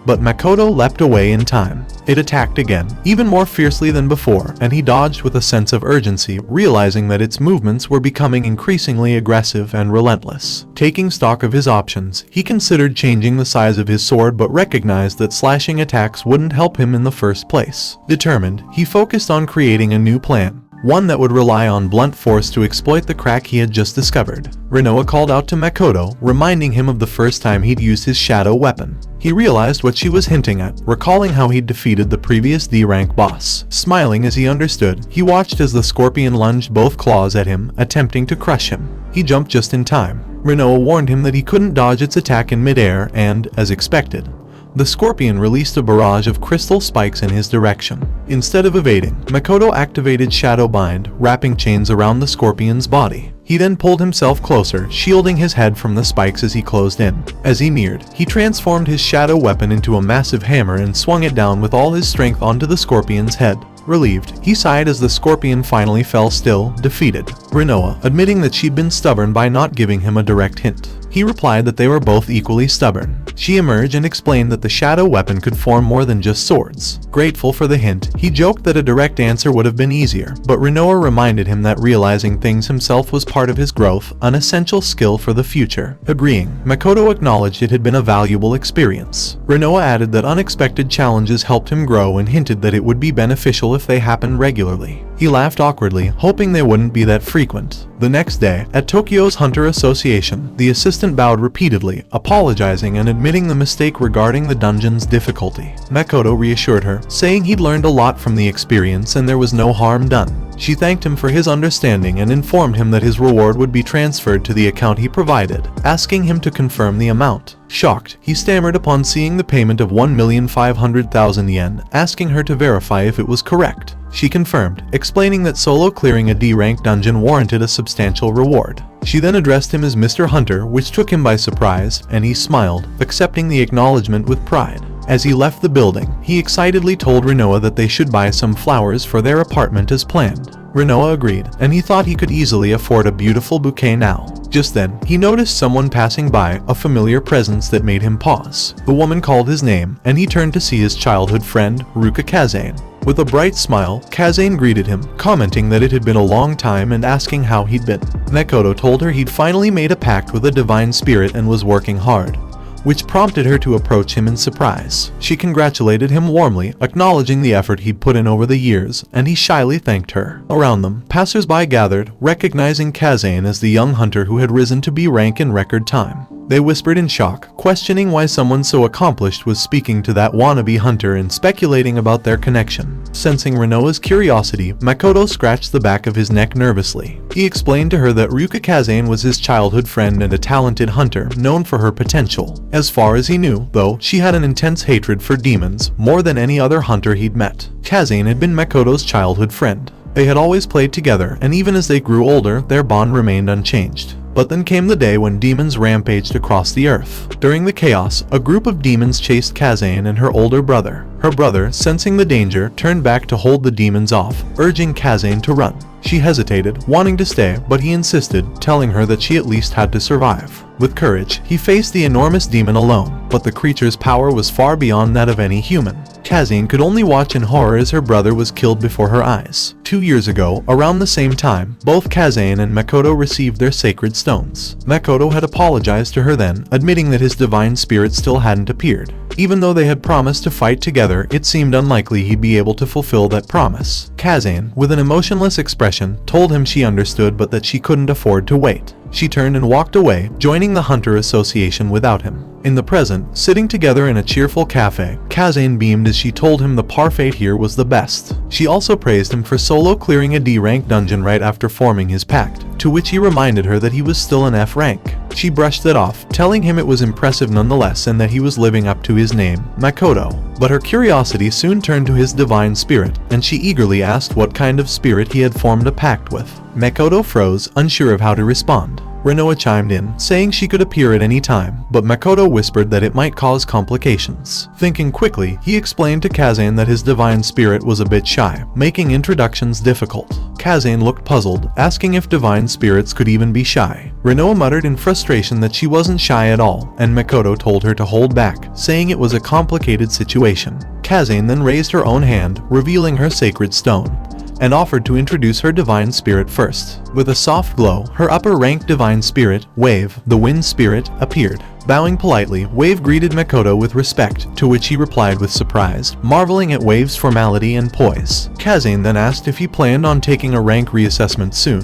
but Makoto leapt away in time. It attacked again, even more fiercely than before, and he dodged with a sense of urgency, realizing that its movements were becoming increasingly aggressive and relentless. Taking stock of his options, he considered changing the size of his sword but recognized that slashing attacks wouldn't help him in the first place. Determined, he focused on creating a new plan, one that would rely on blunt force to exploit the crack he had just discovered. Rinoa called out to Makoto, reminding him of the first time he'd used his shadow weapon. He realized what she was hinting at, recalling how he'd defeated the previous D-rank boss. Smiling as he understood, he watched as the scorpion lunged both claws at him, attempting to crush him. He jumped just in time. Rinoa warned him that he couldn't dodge its attack in midair and, as expected, the scorpion released a barrage of crystal spikes in his direction. Instead of evading, Makoto activated Shadowbind, wrapping chains around the scorpion's body. He then pulled himself closer, shielding his head from the spikes as he closed in. As he neared, he transformed his shadow weapon into a massive hammer and swung it down with all his strength onto the scorpion's head. Relieved, he sighed as the scorpion finally fell still, defeated. Rinoa, admitting that she'd been stubborn by not giving him a direct hint. He replied that they were both equally stubborn. She emerged and explained that the shadow weapon could form more than just swords. Grateful for the hint, he joked that a direct answer would have been easier, but Rinoa reminded him that realizing things himself was part of his growth, an essential skill for the future. Agreeing, Makoto acknowledged it had been a valuable experience. Rinoa added that unexpected challenges helped him grow and hinted that it would be beneficial if they happened regularly. He laughed awkwardly, hoping they wouldn't be that frequent. The next day, at Tokyo's Hunter Association, the assistant bowed repeatedly, apologizing and admitting the mistake regarding the dungeon's difficulty. Makoto reassured her, saying he'd learned a lot from the experience and there was no harm done. She thanked him for his understanding and informed him that his reward would be transferred to the account he provided, asking him to confirm the amount. Shocked, he stammered upon seeing the payment of 1,500,000 yen, asking her to verify if it was correct. she confirmed, explaining that solo clearing a D-rank dungeon warranted a substantial reward. She then addressed him as Mr. Hunter, which took him by surprise, and he smiled, accepting the acknowledgement with pride. As he left the building, he excitedly told Rinoa that they should buy some flowers for their apartment as planned. Rinoa agreed, and he thought he could easily afford a beautiful bouquet now. Just then, he noticed someone passing by, a familiar presence that made him pause. The woman called his name, and he turned to see his childhood friend, Ruka Kazane. With a bright smile, Kazane greeted him, commenting that it had been a long time and asking how he'd been. Makoto told her he'd finally made a pact with a divine spirit and was working hard, which prompted her to approach him in surprise. She congratulated him warmly, acknowledging the effort he'd put in over the years, and he shyly thanked her. Around them, passers-by gathered, recognizing Kazane as the young hunter who had risen to B rank in record time. They whispered in shock, questioning why someone so accomplished was speaking to that wannabe hunter and speculating about their connection. Sensing Rinoa's curiosity, Makoto scratched the back of his neck nervously. He explained to her that Ruka Kazane was his childhood friend and a talented hunter, known for her potential. As far as he knew, though, she had an intense hatred for demons, more than any other hunter he'd met. Kazane had been Makoto's childhood friend. They had always played together, and even as they grew older, their bond remained unchanged. But then came the day when demons rampaged across the earth. During the chaos, a group of demons chased Kazane and her older brother. Her brother, sensing the danger, turned back to hold the demons off, urging Kazane to run. She hesitated, wanting to stay, but he insisted, telling her that she at least had to survive. With courage, he faced the enormous demon alone, but the creature's power was far beyond that of any human. Kazane could only watch in horror as her brother was killed before her eyes. 2 years ago, around the same time, both Kazane and Makoto received their sacred stones. Makoto had apologized to her then, admitting that his divine spirit still hadn't appeared. Even though they had promised to fight together, it seemed unlikely he'd be able to fulfill that promise. Kazane, with an emotionless expression, told him she understood but that she couldn't afford to wait. She turned and walked away, joining the Hunter Association without him. In the present, sitting together in a cheerful cafe, Kazane beamed as she told him the parfait here was the best. She also praised him for solo clearing a D-rank dungeon right after forming his pact, to which he reminded her that he was still an F rank. She brushed it off, telling him it was impressive nonetheless and that he was living up to his name, Makoto. But her curiosity soon turned to his divine spirit, and she eagerly asked what kind of spirit he had formed a pact with. Makoto froze, unsure of how to respond. Rinoa chimed in, saying she could appear at any time, but Makoto whispered that it might cause complications. Thinking quickly, he explained to Kazane that his divine spirit was a bit shy, making introductions difficult. Kazane looked puzzled, asking if divine spirits could even be shy. Rinoa muttered in frustration that she wasn't shy at all, and Makoto told her to hold back, saying it was a complicated situation. Kazane then raised her own hand, revealing her sacred stone, and offered to introduce her divine spirit first. With a soft glow, her upper-ranked divine spirit, Wave, the wind spirit, appeared. Bowing politely, Wave greeted Makoto with respect, to which he replied with surprise, marveling at Wave's formality and poise. Kazane then asked if he planned on taking a rank reassessment soon,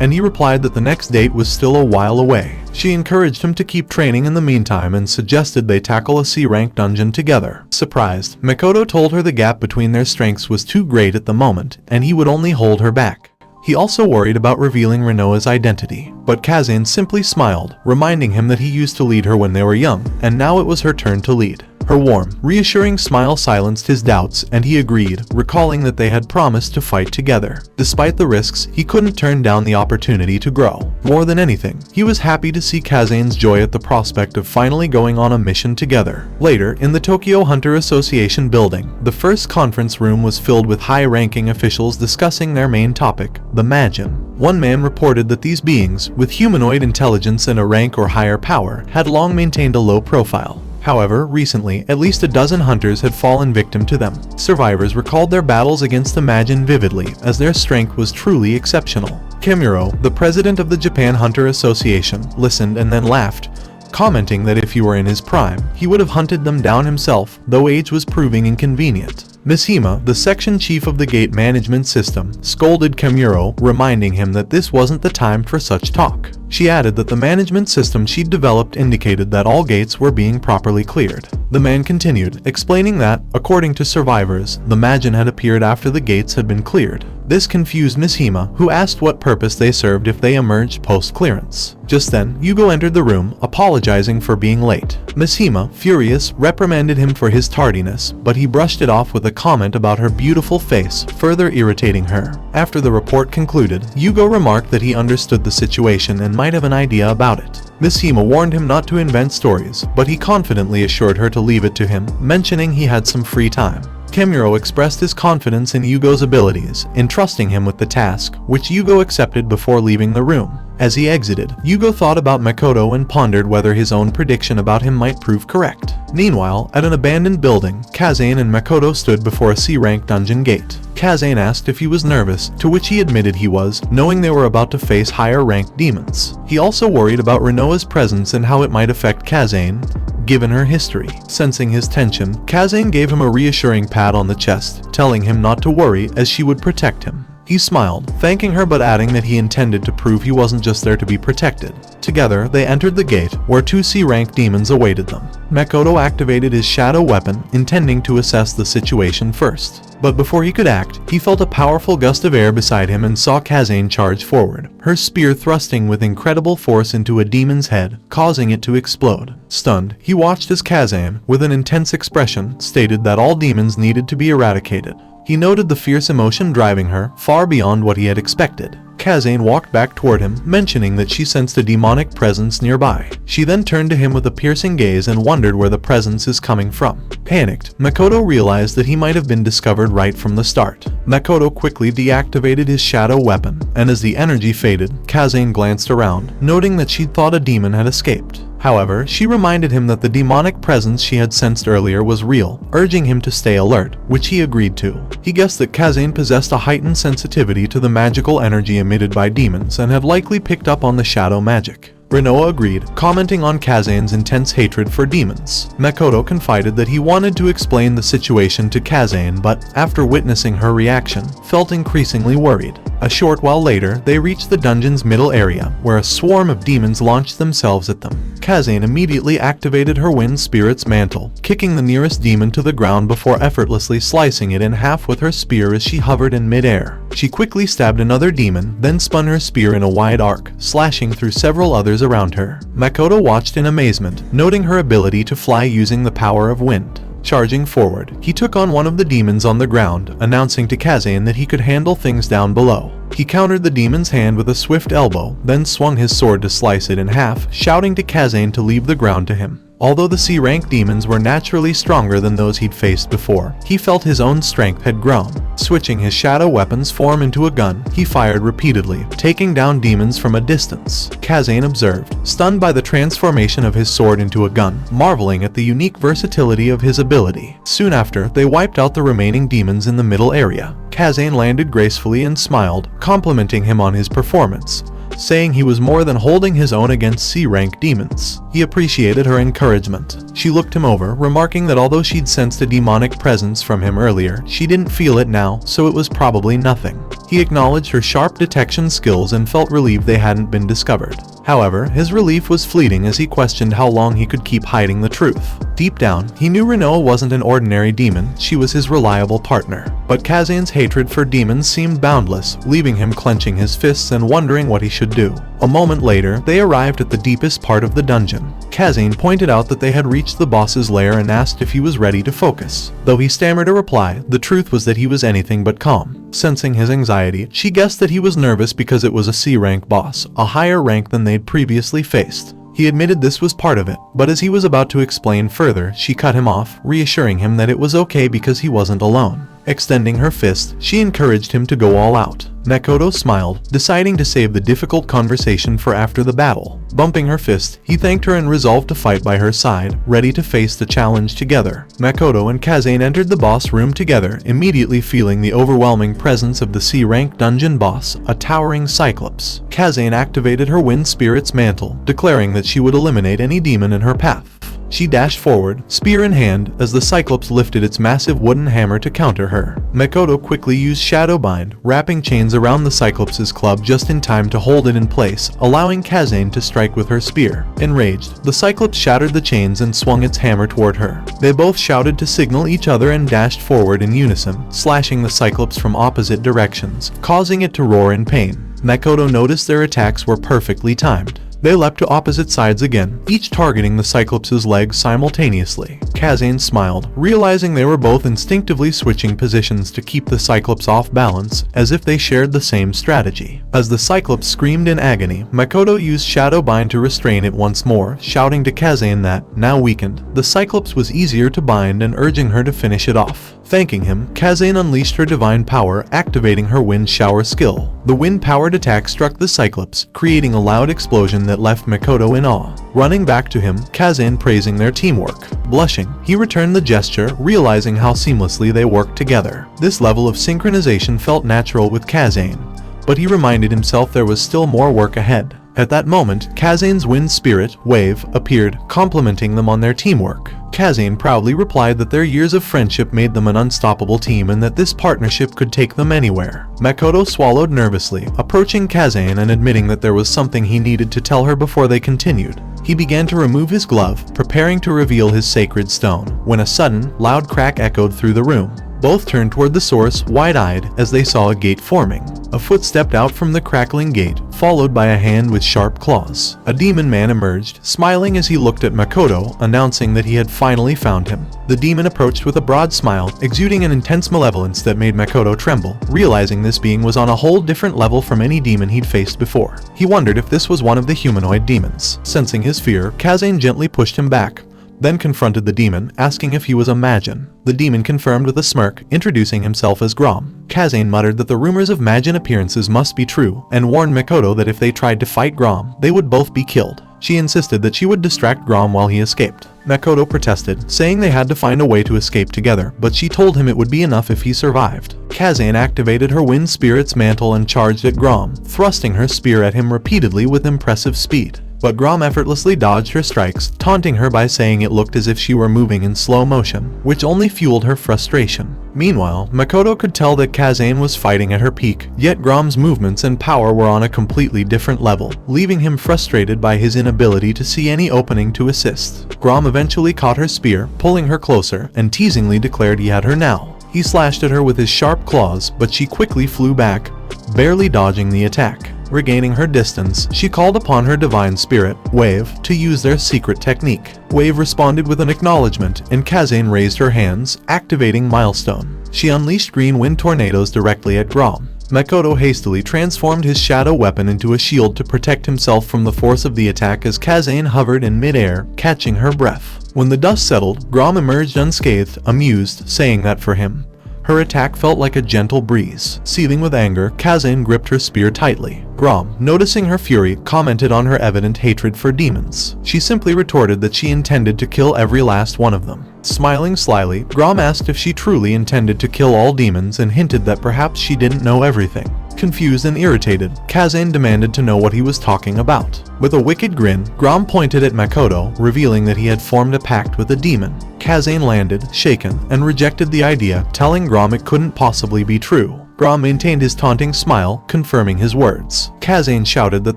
and he replied that the next date was still a while away. She encouraged him to keep training in the meantime and suggested they tackle a C-rank dungeon together. Surprised, Makoto told her the gap between their strengths was too great at the moment, and he would only hold her back. He also worried about revealing Rinoa's identity, but Kazane simply smiled, reminding him that he used to lead her when they were young, and now it was her turn to lead. Her warm, reassuring smile silenced his doubts, and he agreed, recalling that they had promised to fight together. Despite the risks, he couldn't turn down the opportunity to grow. More than anything, he was happy to see Kazane's joy at the prospect of finally going on a mission together. Later, in the Tokyo Hunter Association building, the first conference room was filled with high-ranking officials discussing their main topic, the Majin. One man reported that these beings, with humanoid intelligence and a rank or higher power, had long maintained a low profile. However, recently, at least a dozen hunters had fallen victim to them. Survivors recalled their battles against the Majin vividly, as their strength was truly exceptional. Kimuro, the president of the Japan Hunter Association, listened and then laughed, commenting that if he were in his prime, he would have hunted them down himself, though age was proving inconvenient. Mishima, the section chief of the gate management system, scolded Kimuro, reminding him that this wasn't the time for such talk. She added that the management system she'd developed indicated that all gates were being properly cleared. The man continued, explaining that, according to survivors, the Majin had appeared after the gates had been cleared. This confused Mishima, who asked what purpose they served if they emerged post-clearance. Just then, Yugo entered the room, apologizing for being late. Mishima, furious, reprimanded him for his tardiness, but he brushed it off with a comment about her beautiful face, further irritating her. After the report concluded, Yugo remarked that he understood the situation and might have an idea about it. Mishima warned him not to invent stories, but he confidently assured her to leave it to him, mentioning he had some free time. Kemuro expressed his confidence in Yugo's abilities, entrusting him with the task, which Yugo accepted before leaving the room. As he exited, Yugo thought about Makoto and pondered whether his own prediction about him might prove correct. Meanwhile, at an abandoned building, Kazane and Makoto stood before a C-rank dungeon gate. Kazane asked if he was nervous, to which he admitted he was, knowing they were about to face higher-ranked demons. He also worried about Rinoa's presence and how it might affect Kazane, given her history. Sensing his tension, Kazane gave him a reassuring pat on the chest, telling him not to worry as she would protect him. He smiled, thanking her but adding that he intended to prove he wasn't just there to be protected. Together, they entered the gate, where 2 C-rank demons awaited them. Makoto activated his shadow weapon, intending to assess the situation first. But before he could act, he felt a powerful gust of air beside him and saw Kazane charge forward, her spear thrusting with incredible force into a demon's head, causing it to explode. Stunned, he watched as Kazane, with an intense expression, stated that all demons needed to be eradicated. He noted the fierce emotion driving her, far beyond what he had expected. Kazane walked back toward him, mentioning that she sensed a demonic presence nearby. She then turned to him with a piercing gaze and wondered where the presence is coming from. Panicked, Makoto realized that he might have been discovered right from the start. Makoto quickly deactivated his shadow weapon, and as the energy faded, Kazane glanced around, noting that she'd thought a demon had escaped. However, she reminded him that the demonic presence she had sensed earlier was real, urging him to stay alert, which he agreed to. He guessed that Kazane possessed a heightened sensitivity to the magical energy emitted by demons and had likely picked up on the shadow magic. Rinoa agreed, commenting on Kazane's intense hatred for demons. Makoto confided that he wanted to explain the situation to Kazane, but, after witnessing her reaction, felt increasingly worried. A short while later, they reached the dungeon's middle area, where a swarm of demons launched themselves at them. Kazane immediately activated her wind spirit's mantle, kicking the nearest demon to the ground before effortlessly slicing it in half with her spear as she hovered in mid-air. She quickly stabbed another demon, then spun her spear in a wide arc, slashing through several others around her. Makoto watched in amazement, noting her ability to fly using the power of wind. Charging forward, he took on one of the demons on the ground, announcing to Kazane that he could handle things down below. He countered the demon's hand with a swift elbow, then swung his sword to slice it in half, shouting to Kazane to leave the ground to him. Although the C-rank demons were naturally stronger than those he'd faced before, he felt his own strength had grown. Switching his shadow weapon's form into a gun, he fired repeatedly, taking down demons from a distance. Kazane observed, stunned by the transformation of his sword into a gun, marveling at the unique versatility of his ability. Soon after, they wiped out the remaining demons in the middle area. Kazane landed gracefully and smiled, complimenting him on his performance, saying he was more than holding his own against C-rank demons. He appreciated her encouragement. She looked him over, remarking that although she'd sensed a demonic presence from him earlier, she didn't feel it now, so it was probably nothing. He acknowledged her sharp detection skills and felt relieved they hadn't been discovered. However, his relief was fleeting as he questioned how long he could keep hiding the truth. Deep down, he knew Rinoa wasn't an ordinary demon, she was his reliable partner. But Kazane's hatred for demons seemed boundless, leaving him clenching his fists and wondering what he should do. A moment later, they arrived at the deepest part of the dungeon. Kazane pointed out that they had reached the boss's lair and asked if he was ready to focus. Though he stammered a reply, the truth was that he was anything but calm. Sensing his anxiety, she guessed that he was nervous because it was a C-rank boss, a higher rank than they'd previously faced. He admitted this was part of it, but as he was about to explain further, she cut him off, reassuring him that it was okay because he wasn't alone. Extending her fist, she encouraged him to go all out. Makoto smiled, deciding to save the difficult conversation for after the battle. Bumping her fist, he thanked her and resolved to fight by her side, ready to face the challenge together. Makoto and Kazane entered the boss room together, immediately feeling the overwhelming presence of the C-rank dungeon boss, a towering cyclops. Kazane activated her wind spirit's mantle, declaring that she would eliminate any demon in her path. She dashed forward, spear in hand, as the Cyclops lifted its massive wooden hammer to counter her. Makoto quickly used Shadow Bind, wrapping chains around the Cyclops' club just in time to hold it in place, allowing Kazane to strike with her spear. Enraged, the Cyclops shattered the chains and swung its hammer toward her. They both shouted to signal each other and dashed forward in unison, slashing the Cyclops from opposite directions, causing it to roar in pain. Makoto noticed their attacks were perfectly timed. They leapt to opposite sides again, each targeting the Cyclops' legs simultaneously. Kazane smiled, realizing they were both instinctively switching positions to keep the Cyclops off balance, as if they shared the same strategy. As the Cyclops screamed in agony, Makoto used Shadow Bind to restrain it once more, shouting to Kazane that, now weakened, the Cyclops was easier to bind and urging her to finish it off. Thanking him, Kazane unleashed her divine power, activating her wind shower skill. The wind-powered attack struck the Cyclops, creating a loud explosion that left Makoto in awe. Running back to him, Kazane praising their teamwork. Blushing, he returned the gesture, realizing how seamlessly they worked together. This level of synchronization felt natural with Kazane, but he reminded himself there was still more work ahead. At that moment, Kazane's wind spirit, Wave, appeared, complimenting them on their teamwork. Kazane proudly replied that their years of friendship made them an unstoppable team and that this partnership could take them anywhere. Makoto swallowed nervously, approaching Kazane and admitting that there was something he needed to tell her before they continued. He began to remove his glove, preparing to reveal his sacred stone, when a sudden, loud crack echoed through the room. Both turned toward the source, wide-eyed, as they saw a gate forming. A foot stepped out from the crackling gate, followed by a hand with sharp claws. A demon man emerged, smiling as he looked at Makoto, announcing that he had finally found him. The demon approached with a broad smile, exuding an intense malevolence that made Makoto tremble, realizing this being was on a whole different level from any demon he'd faced before. He wondered if this was one of the humanoid demons. Sensing his fear, Kazane gently pushed him back, then confronted the demon, asking if he was a Majin. The demon confirmed with a smirk, introducing himself as Grom. Kazane muttered that the rumors of Majin appearances must be true, and warned Makoto that if they tried to fight Grom, they would both be killed. She insisted that she would distract Grom while he escaped. Makoto protested, saying they had to find a way to escape together, but she told him it would be enough if he survived. Kazane activated her wind spirit's mantle and charged at Grom, thrusting her spear at him repeatedly with impressive speed. But Grom effortlessly dodged her strikes, taunting her by saying it looked as if she were moving in slow motion, which only fueled her frustration. Meanwhile, Makoto could tell that Kazane was fighting at her peak, yet Grom's movements and power were on a completely different level, leaving him frustrated by his inability to see any opening to assist. Grom eventually caught her spear, pulling her closer, and teasingly declared he had her now. He slashed at her with his sharp claws, but she quickly flew back, barely dodging the attack. Regaining her distance, she called upon her divine spirit, Wave, to use their secret technique. Wave responded with an acknowledgement, and Kazane raised her hands, activating Milestone. She unleashed green wind tornadoes directly at Grom. Makoto hastily transformed his shadow weapon into a shield to protect himself from the force of the attack as Kazane hovered in mid-air, catching her breath. When the dust settled, Grom emerged unscathed, amused, saying that for him, her attack felt like a gentle breeze. Seething with anger, Kazane gripped her spear tightly. Grom, noticing her fury, commented on her evident hatred for demons. She simply retorted that she intended to kill every last one of them. Smiling slyly, Grom asked if she truly intended to kill all demons and hinted that perhaps she didn't know everything. Confused and irritated, Kazane demanded to know what he was talking about. With a wicked grin, Grom pointed at Makoto, revealing that he had formed a pact with a demon. Kazane landed, shaken, and rejected the idea, telling Grom it couldn't possibly be true. Grom maintained his taunting smile, confirming his words. Kazane shouted that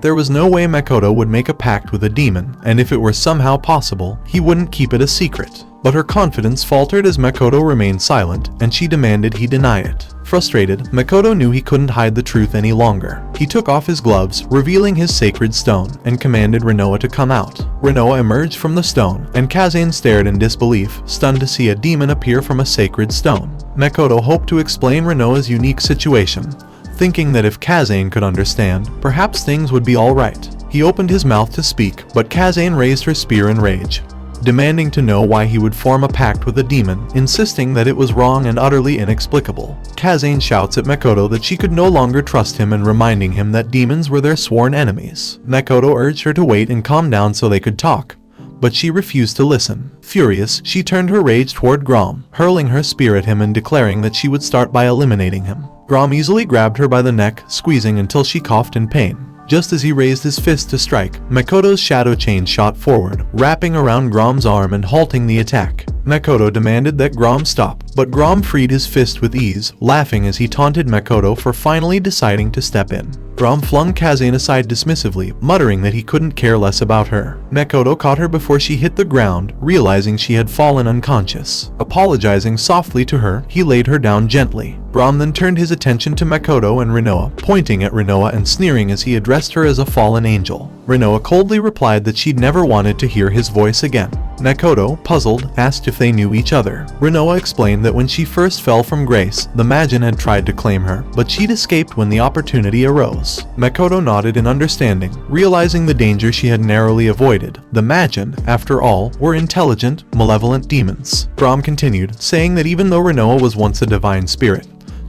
there was no way Makoto would make a pact with a demon, and if it were somehow possible, he wouldn't keep it a secret. But her confidence faltered as Makoto remained silent, and she demanded he deny it. Frustrated, Makoto knew he couldn't hide the truth any longer. He took off his gloves, revealing his sacred stone, and commanded Rinoa to come out. Rinoa emerged from the stone, and Kazane stared in disbelief, stunned to see a demon appear from a sacred stone. Makoto hoped to explain Rinoa's unique situation, thinking that if Kazane could understand, perhaps things would be alright. He opened his mouth to speak, but Kazane raised her spear in rage, demanding to know why he would form a pact with a demon, insisting that it was wrong and utterly inexplicable. Kazane shouts at Makoto that she could no longer trust him and reminding him that demons were their sworn enemies. Makoto urged her to wait and calm down so they could talk, but she refused to listen. Furious, she turned her rage toward Grom, hurling her spear at him and declaring that she would start by eliminating him. Grom easily grabbed her by the neck, squeezing until she coughed in pain. Just as he raised his fist to strike, Makoto's shadow chain shot forward, wrapping around Grom's arm and halting the attack. Makoto demanded that Grom stop, but Grom freed his fist with ease, laughing as he taunted Makoto for finally deciding to step in. Grom flung Kazane aside dismissively, muttering that he couldn't care less about her. Makoto caught her before she hit the ground, realizing she had fallen unconscious. Apologizing softly to her, he laid her down gently. Grom then turned his attention to Makoto and Rinoa, pointing at Rinoa and sneering as he addressed her as a fallen angel. Rinoa coldly replied that she'd never wanted to hear his voice again. Makoto, puzzled, asked if they knew each other. Rinoa explained that when she first fell from grace, the Majin had tried to claim her, but she'd escaped when the opportunity arose. Makoto nodded in understanding, realizing the danger she had narrowly avoided. The Majin, after all, were intelligent, malevolent demons. Grom continued, saying that even though Rinoa was once a divine spirit,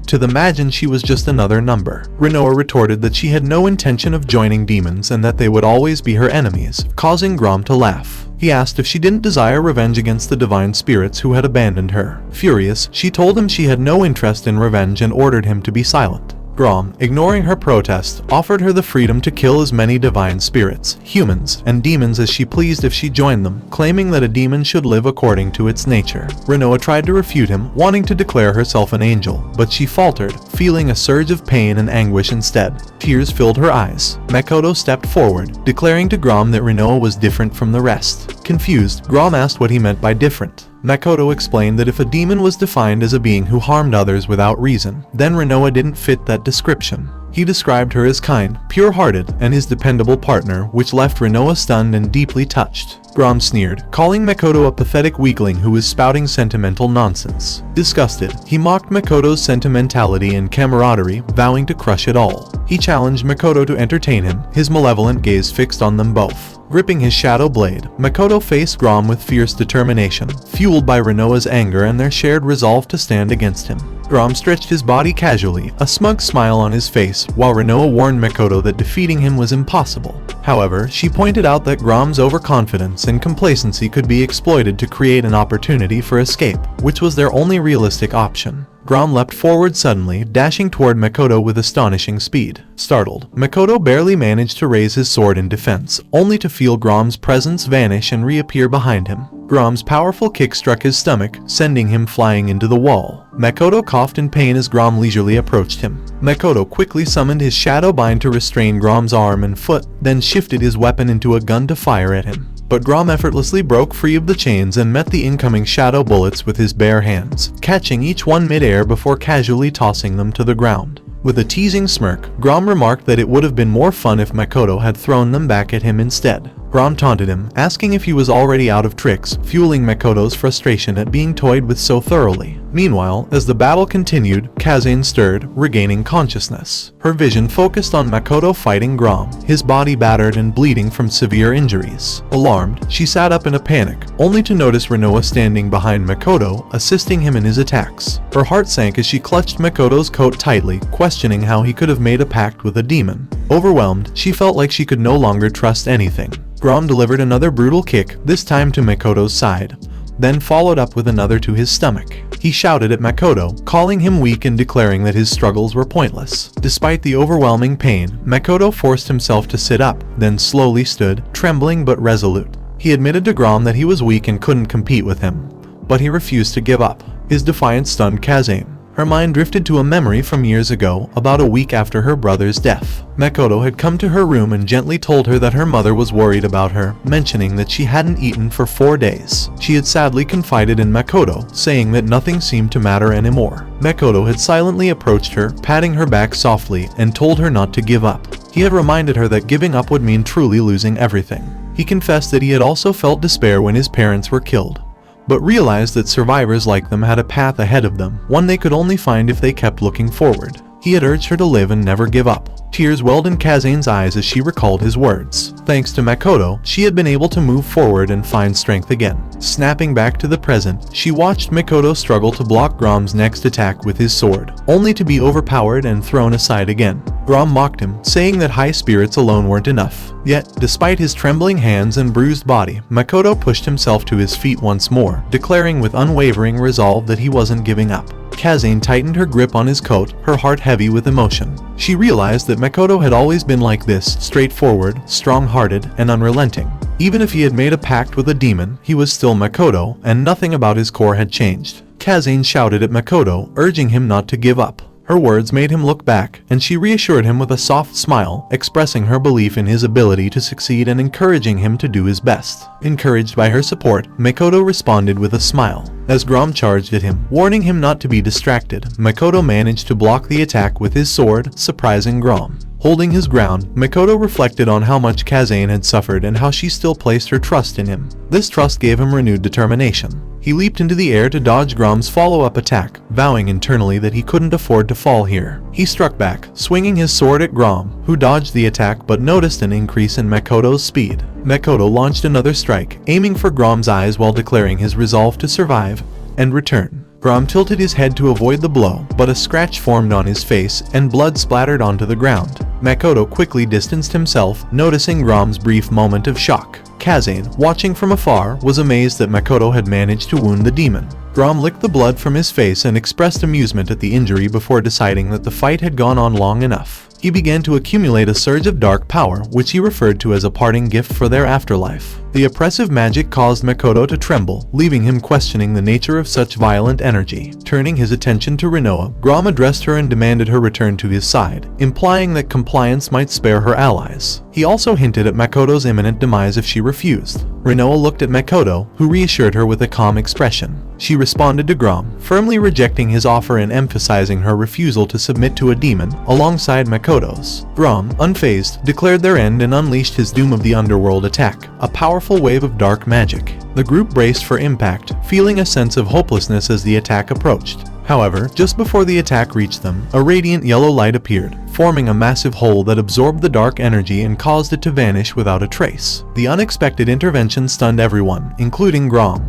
to the Majin she was just another number. Rinoa retorted that she had no intention of joining demons and that they would always be her enemies, causing Grom to laugh. He asked if she didn't desire revenge against the divine spirits who had abandoned her. Furious, she told him she had no interest in revenge and ordered him to be silent. Grom, ignoring her protest, offered her the freedom to kill as many divine spirits, humans, and demons as she pleased if she joined them, claiming that a demon should live according to its nature. Rinoa tried to refute him, wanting to declare herself an angel, but she faltered, feeling a surge of pain and anguish instead. Tears filled her eyes. Makoto stepped forward, declaring to Grom that Rinoa was different from the rest. Confused, Grom asked what he meant by different. Makoto explained that if a demon was defined as a being who harmed others without reason, then Rinoa didn't fit that description. He described her as kind, pure-hearted, and his dependable partner, which left Rinoa stunned and deeply touched. Grom sneered, calling Makoto a pathetic weakling who was spouting sentimental nonsense. Disgusted, he mocked Makoto's sentimentality and camaraderie, vowing to crush it all. He challenged Makoto to entertain him, his malevolent gaze fixed on them both. Gripping his shadow blade, Makoto faced Grom with fierce determination, fueled by Rinoa's anger and their shared resolve to stand against him. Grom stretched his body casually, a smug smile on his face, while Rinoa warned Makoto that defeating him was impossible. However, she pointed out that Grom's overconfidence and complacency could be exploited to create an opportunity for escape, which was their only realistic option. Grom leapt forward suddenly, dashing toward Makoto with astonishing speed. Startled, Makoto barely managed to raise his sword in defense, only to feel Grom's presence vanish and reappear behind him. Grom's powerful kick struck his stomach, sending him flying into the wall. Makoto coughed in pain as Grom leisurely approached him. Makoto quickly summoned his shadow bind to restrain Grom's arm and foot, then shifted his weapon into a gun to fire at him. But Grom effortlessly broke free of the chains and met the incoming shadow bullets with his bare hands, catching each one mid-air before casually tossing them to the ground. With a teasing smirk, Grom remarked that it would have been more fun if Makoto had thrown them back at him instead. Grom taunted him, asking if he was already out of tricks, fueling Makoto's frustration at being toyed with so thoroughly. Meanwhile, as the battle continued, Kazane stirred, regaining consciousness. Her vision focused on Makoto fighting Grom, his body battered and bleeding from severe injuries. Alarmed, she sat up in a panic, only to notice Rinoa standing behind Makoto, assisting him in his attacks. Her heart sank as she clutched Makoto's coat tightly, questioning how he could have made a pact with a demon. Overwhelmed, she felt like she could no longer trust anything. Grom delivered another brutal kick, this time to Makoto's side, then followed up with another to his stomach. He shouted at Makoto, calling him weak and declaring that his struggles were pointless. Despite the overwhelming pain, Makoto forced himself to sit up, then slowly stood, trembling but resolute. He admitted to Grom that he was weak and couldn't compete with him, but he refused to give up. His defiance stunned Kazane. Her mind drifted to a memory from years ago, about a week after her brother's death. Makoto had come to her room and gently told her that her mother was worried about her, mentioning that she hadn't eaten for 4 days. She had sadly confided in Makoto, saying that nothing seemed to matter anymore. Makoto had silently approached her, patting her back softly, and told her not to give up. He had reminded her that giving up would mean truly losing everything. He confessed that he had also felt despair when his parents were killed, but realized that survivors like them had a path ahead of them, one they could only find if they kept looking forward. He had urged her to live and never give up. Tears welled in Kazane's eyes as she recalled his words. Thanks to Makoto, she had been able to move forward and find strength again. Snapping back to the present, she watched Makoto struggle to block Grom's next attack with his sword, only to be overpowered and thrown aside again. Grom mocked him, saying that high spirits alone weren't enough. Yet, despite his trembling hands and bruised body, Makoto pushed himself to his feet once more, declaring with unwavering resolve that he wasn't giving up. Kazane tightened her grip on his coat, her heart heavy with emotion. She realized that Makoto had always been like this, straightforward, strong-hearted, and unrelenting. Even if he had made a pact with a demon, he was still Makoto, and nothing about his core had changed. Kazane shouted at Makoto, urging him not to give up. Her words made him look back, and she reassured him with a soft smile, expressing her belief in his ability to succeed and encouraging him to do his best. Encouraged by her support, Makoto responded with a smile. As Grom charged at him, warning him not to be distracted, Makoto managed to block the attack with his sword, surprising Grom. Holding his ground, Makoto reflected on how much Kazane had suffered and how she still placed her trust in him. This trust gave him renewed determination. He leaped into the air to dodge Grom's follow-up attack, vowing internally that he couldn't afford to fall here. He struck back, swinging his sword at Grom, who dodged the attack but noticed an increase in Makoto's speed. Makoto launched another strike, aiming for Grom's eyes while declaring his resolve to survive and return. Grom tilted his head to avoid the blow, but a scratch formed on his face and blood splattered onto the ground. Makoto quickly distanced himself, noticing Grom's brief moment of shock. Kazane, watching from afar, was amazed that Makoto had managed to wound the demon. Grom licked the blood from his face and expressed amusement at the injury before deciding that the fight had gone on long enough. He began to accumulate a surge of dark power, which he referred to as a parting gift for their afterlife. The oppressive magic caused Makoto to tremble, leaving him questioning the nature of such violent energy. Turning his attention to Rinoa, Grom addressed her and demanded her return to his side, implying that compliance might spare her allies. He also hinted at Makoto's imminent demise if she refused. Rinoa looked at Makoto, who reassured her with a calm expression. She responded to Grom, firmly rejecting his offer and emphasizing her refusal to submit to a demon, alongside Makoto's. Grom, unfazed, declared their end and unleashed his Doom of the Underworld attack, a powerful wave of dark magic. The group braced for impact, feeling a sense of hopelessness as the attack approached. However, just before the attack reached them, a radiant yellow light appeared, forming a massive hole that absorbed the dark energy and caused it to vanish without a trace. The unexpected intervention stunned everyone, including Grom,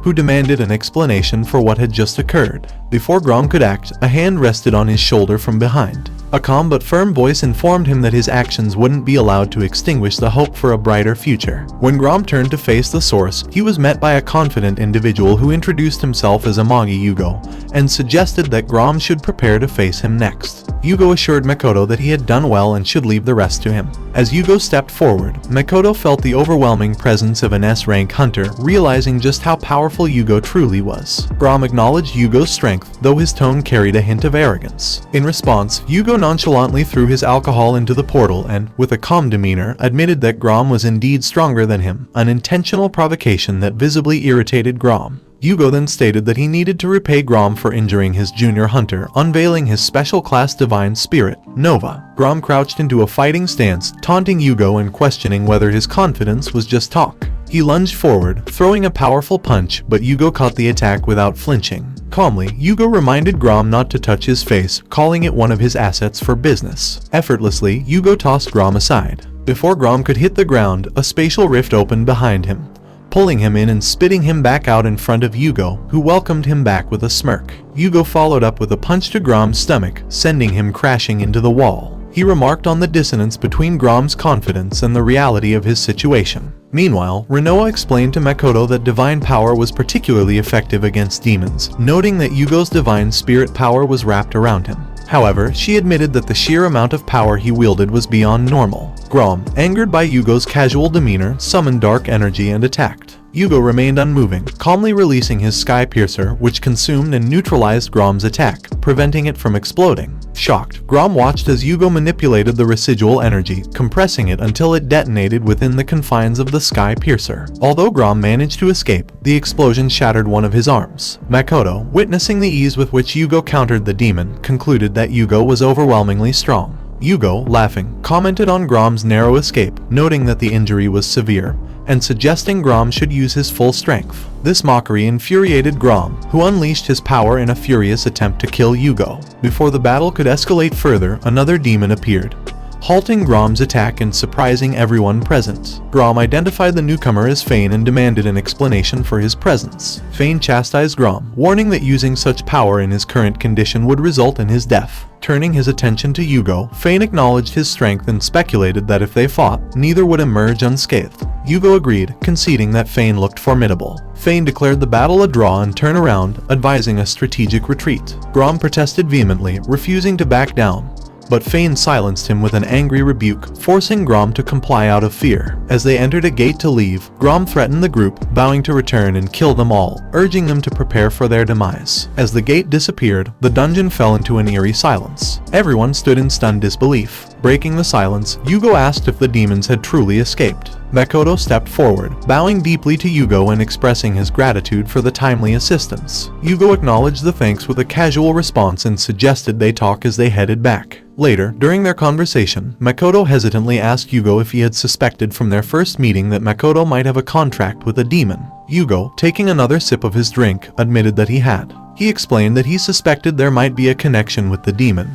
who demanded an explanation for what had just occurred. Before Grom could act, a hand rested on his shoulder from behind. A calm but firm voice informed him that his actions wouldn't be allowed to extinguish the hope for a brighter future. When Grom turned to face the source, he was met by a confident individual who introduced himself as Amagi Yugo, and suggested that Grom should prepare to face him next. Yugo assured Makoto that he had done well and should leave the rest to him. As Yugo stepped forward, Makoto felt the overwhelming presence of an S-rank hunter, realizing just how powerful Yugo truly was. Grom acknowledged Yugo's strength, though his tone carried a hint of arrogance. In response, Yugo nonchalantly threw his alcohol into the portal and, with a calm demeanor, admitted that Grom was indeed stronger than him, an intentional provocation that visibly irritated Grom. Yugo then stated that he needed to repay Grom for injuring his junior hunter, unveiling his special class divine spirit, Nova. Grom crouched into a fighting stance, taunting Yugo and questioning whether his confidence was just talk. He lunged forward, throwing a powerful punch, but Yugo caught the attack without flinching. Calmly, Yugo reminded Grom not to touch his face, calling it one of his assets for business. Effortlessly, Yugo tossed Grom aside. Before Grom could hit the ground, a spatial rift opened behind him, pulling him in and spitting him back out in front of Yugo, who welcomed him back with a smirk. Yugo followed up with a punch to Grom's stomach, sending him crashing into the wall. He remarked on the dissonance between Grom's confidence and the reality of his situation. Meanwhile, Rinoa explained to Makoto that divine power was particularly effective against demons, noting that Yugo's divine spirit power was wrapped around him. However, she admitted that the sheer amount of power he wielded was beyond normal. Grom, angered by Yugo's casual demeanor, summoned dark energy and attacked. Yugo remained unmoving, calmly releasing his Sky Piercer, which consumed and neutralized Grom's attack, preventing it from exploding. Shocked, Grom watched as Yugo manipulated the residual energy, compressing it until it detonated within the confines of the Sky Piercer. Although Grom managed to escape, the explosion shattered one of his arms. Makoto, witnessing the ease with which Yugo countered the demon, concluded that Yugo was overwhelmingly strong. Yugo, laughing, commented on Grom's narrow escape, noting that the injury was severe, and suggesting Grom should use his full strength. This mockery infuriated Grom, who unleashed his power in a furious attempt to kill Yugo. Before the battle could escalate further, another demon appeared, halting Grom's attack and surprising everyone present. Grom identified the newcomer as Fane and demanded an explanation for his presence. Fane chastised Grom, warning that using such power in his current condition would result in his death. Turning his attention to Yugo, Fane acknowledged his strength and speculated that if they fought, neither would emerge unscathed. Yugo agreed, conceding that Fane looked formidable. Fane declared the battle a draw and turned around, advising a strategic retreat. Grom protested vehemently, refusing to back down, but Fane silenced him with an angry rebuke, forcing Grom to comply out of fear. As they entered a gate to leave, Grom threatened the group, vowing to return and kill them all, urging them to prepare for their demise. As the gate disappeared, the dungeon fell into an eerie silence. Everyone stood in stunned disbelief. Breaking the silence, Yugo asked if the demons had truly escaped. Makoto stepped forward, bowing deeply to Yugo and expressing his gratitude for the timely assistance. Yugo acknowledged the thanks with a casual response and suggested they talk as they headed back. Later, during their conversation, Makoto hesitantly asked Yugo if he had suspected from their first meeting that Makoto might have a contract with a demon. Yugo, taking another sip of his drink, admitted that he had. He explained that he suspected there might be a connection with the demon,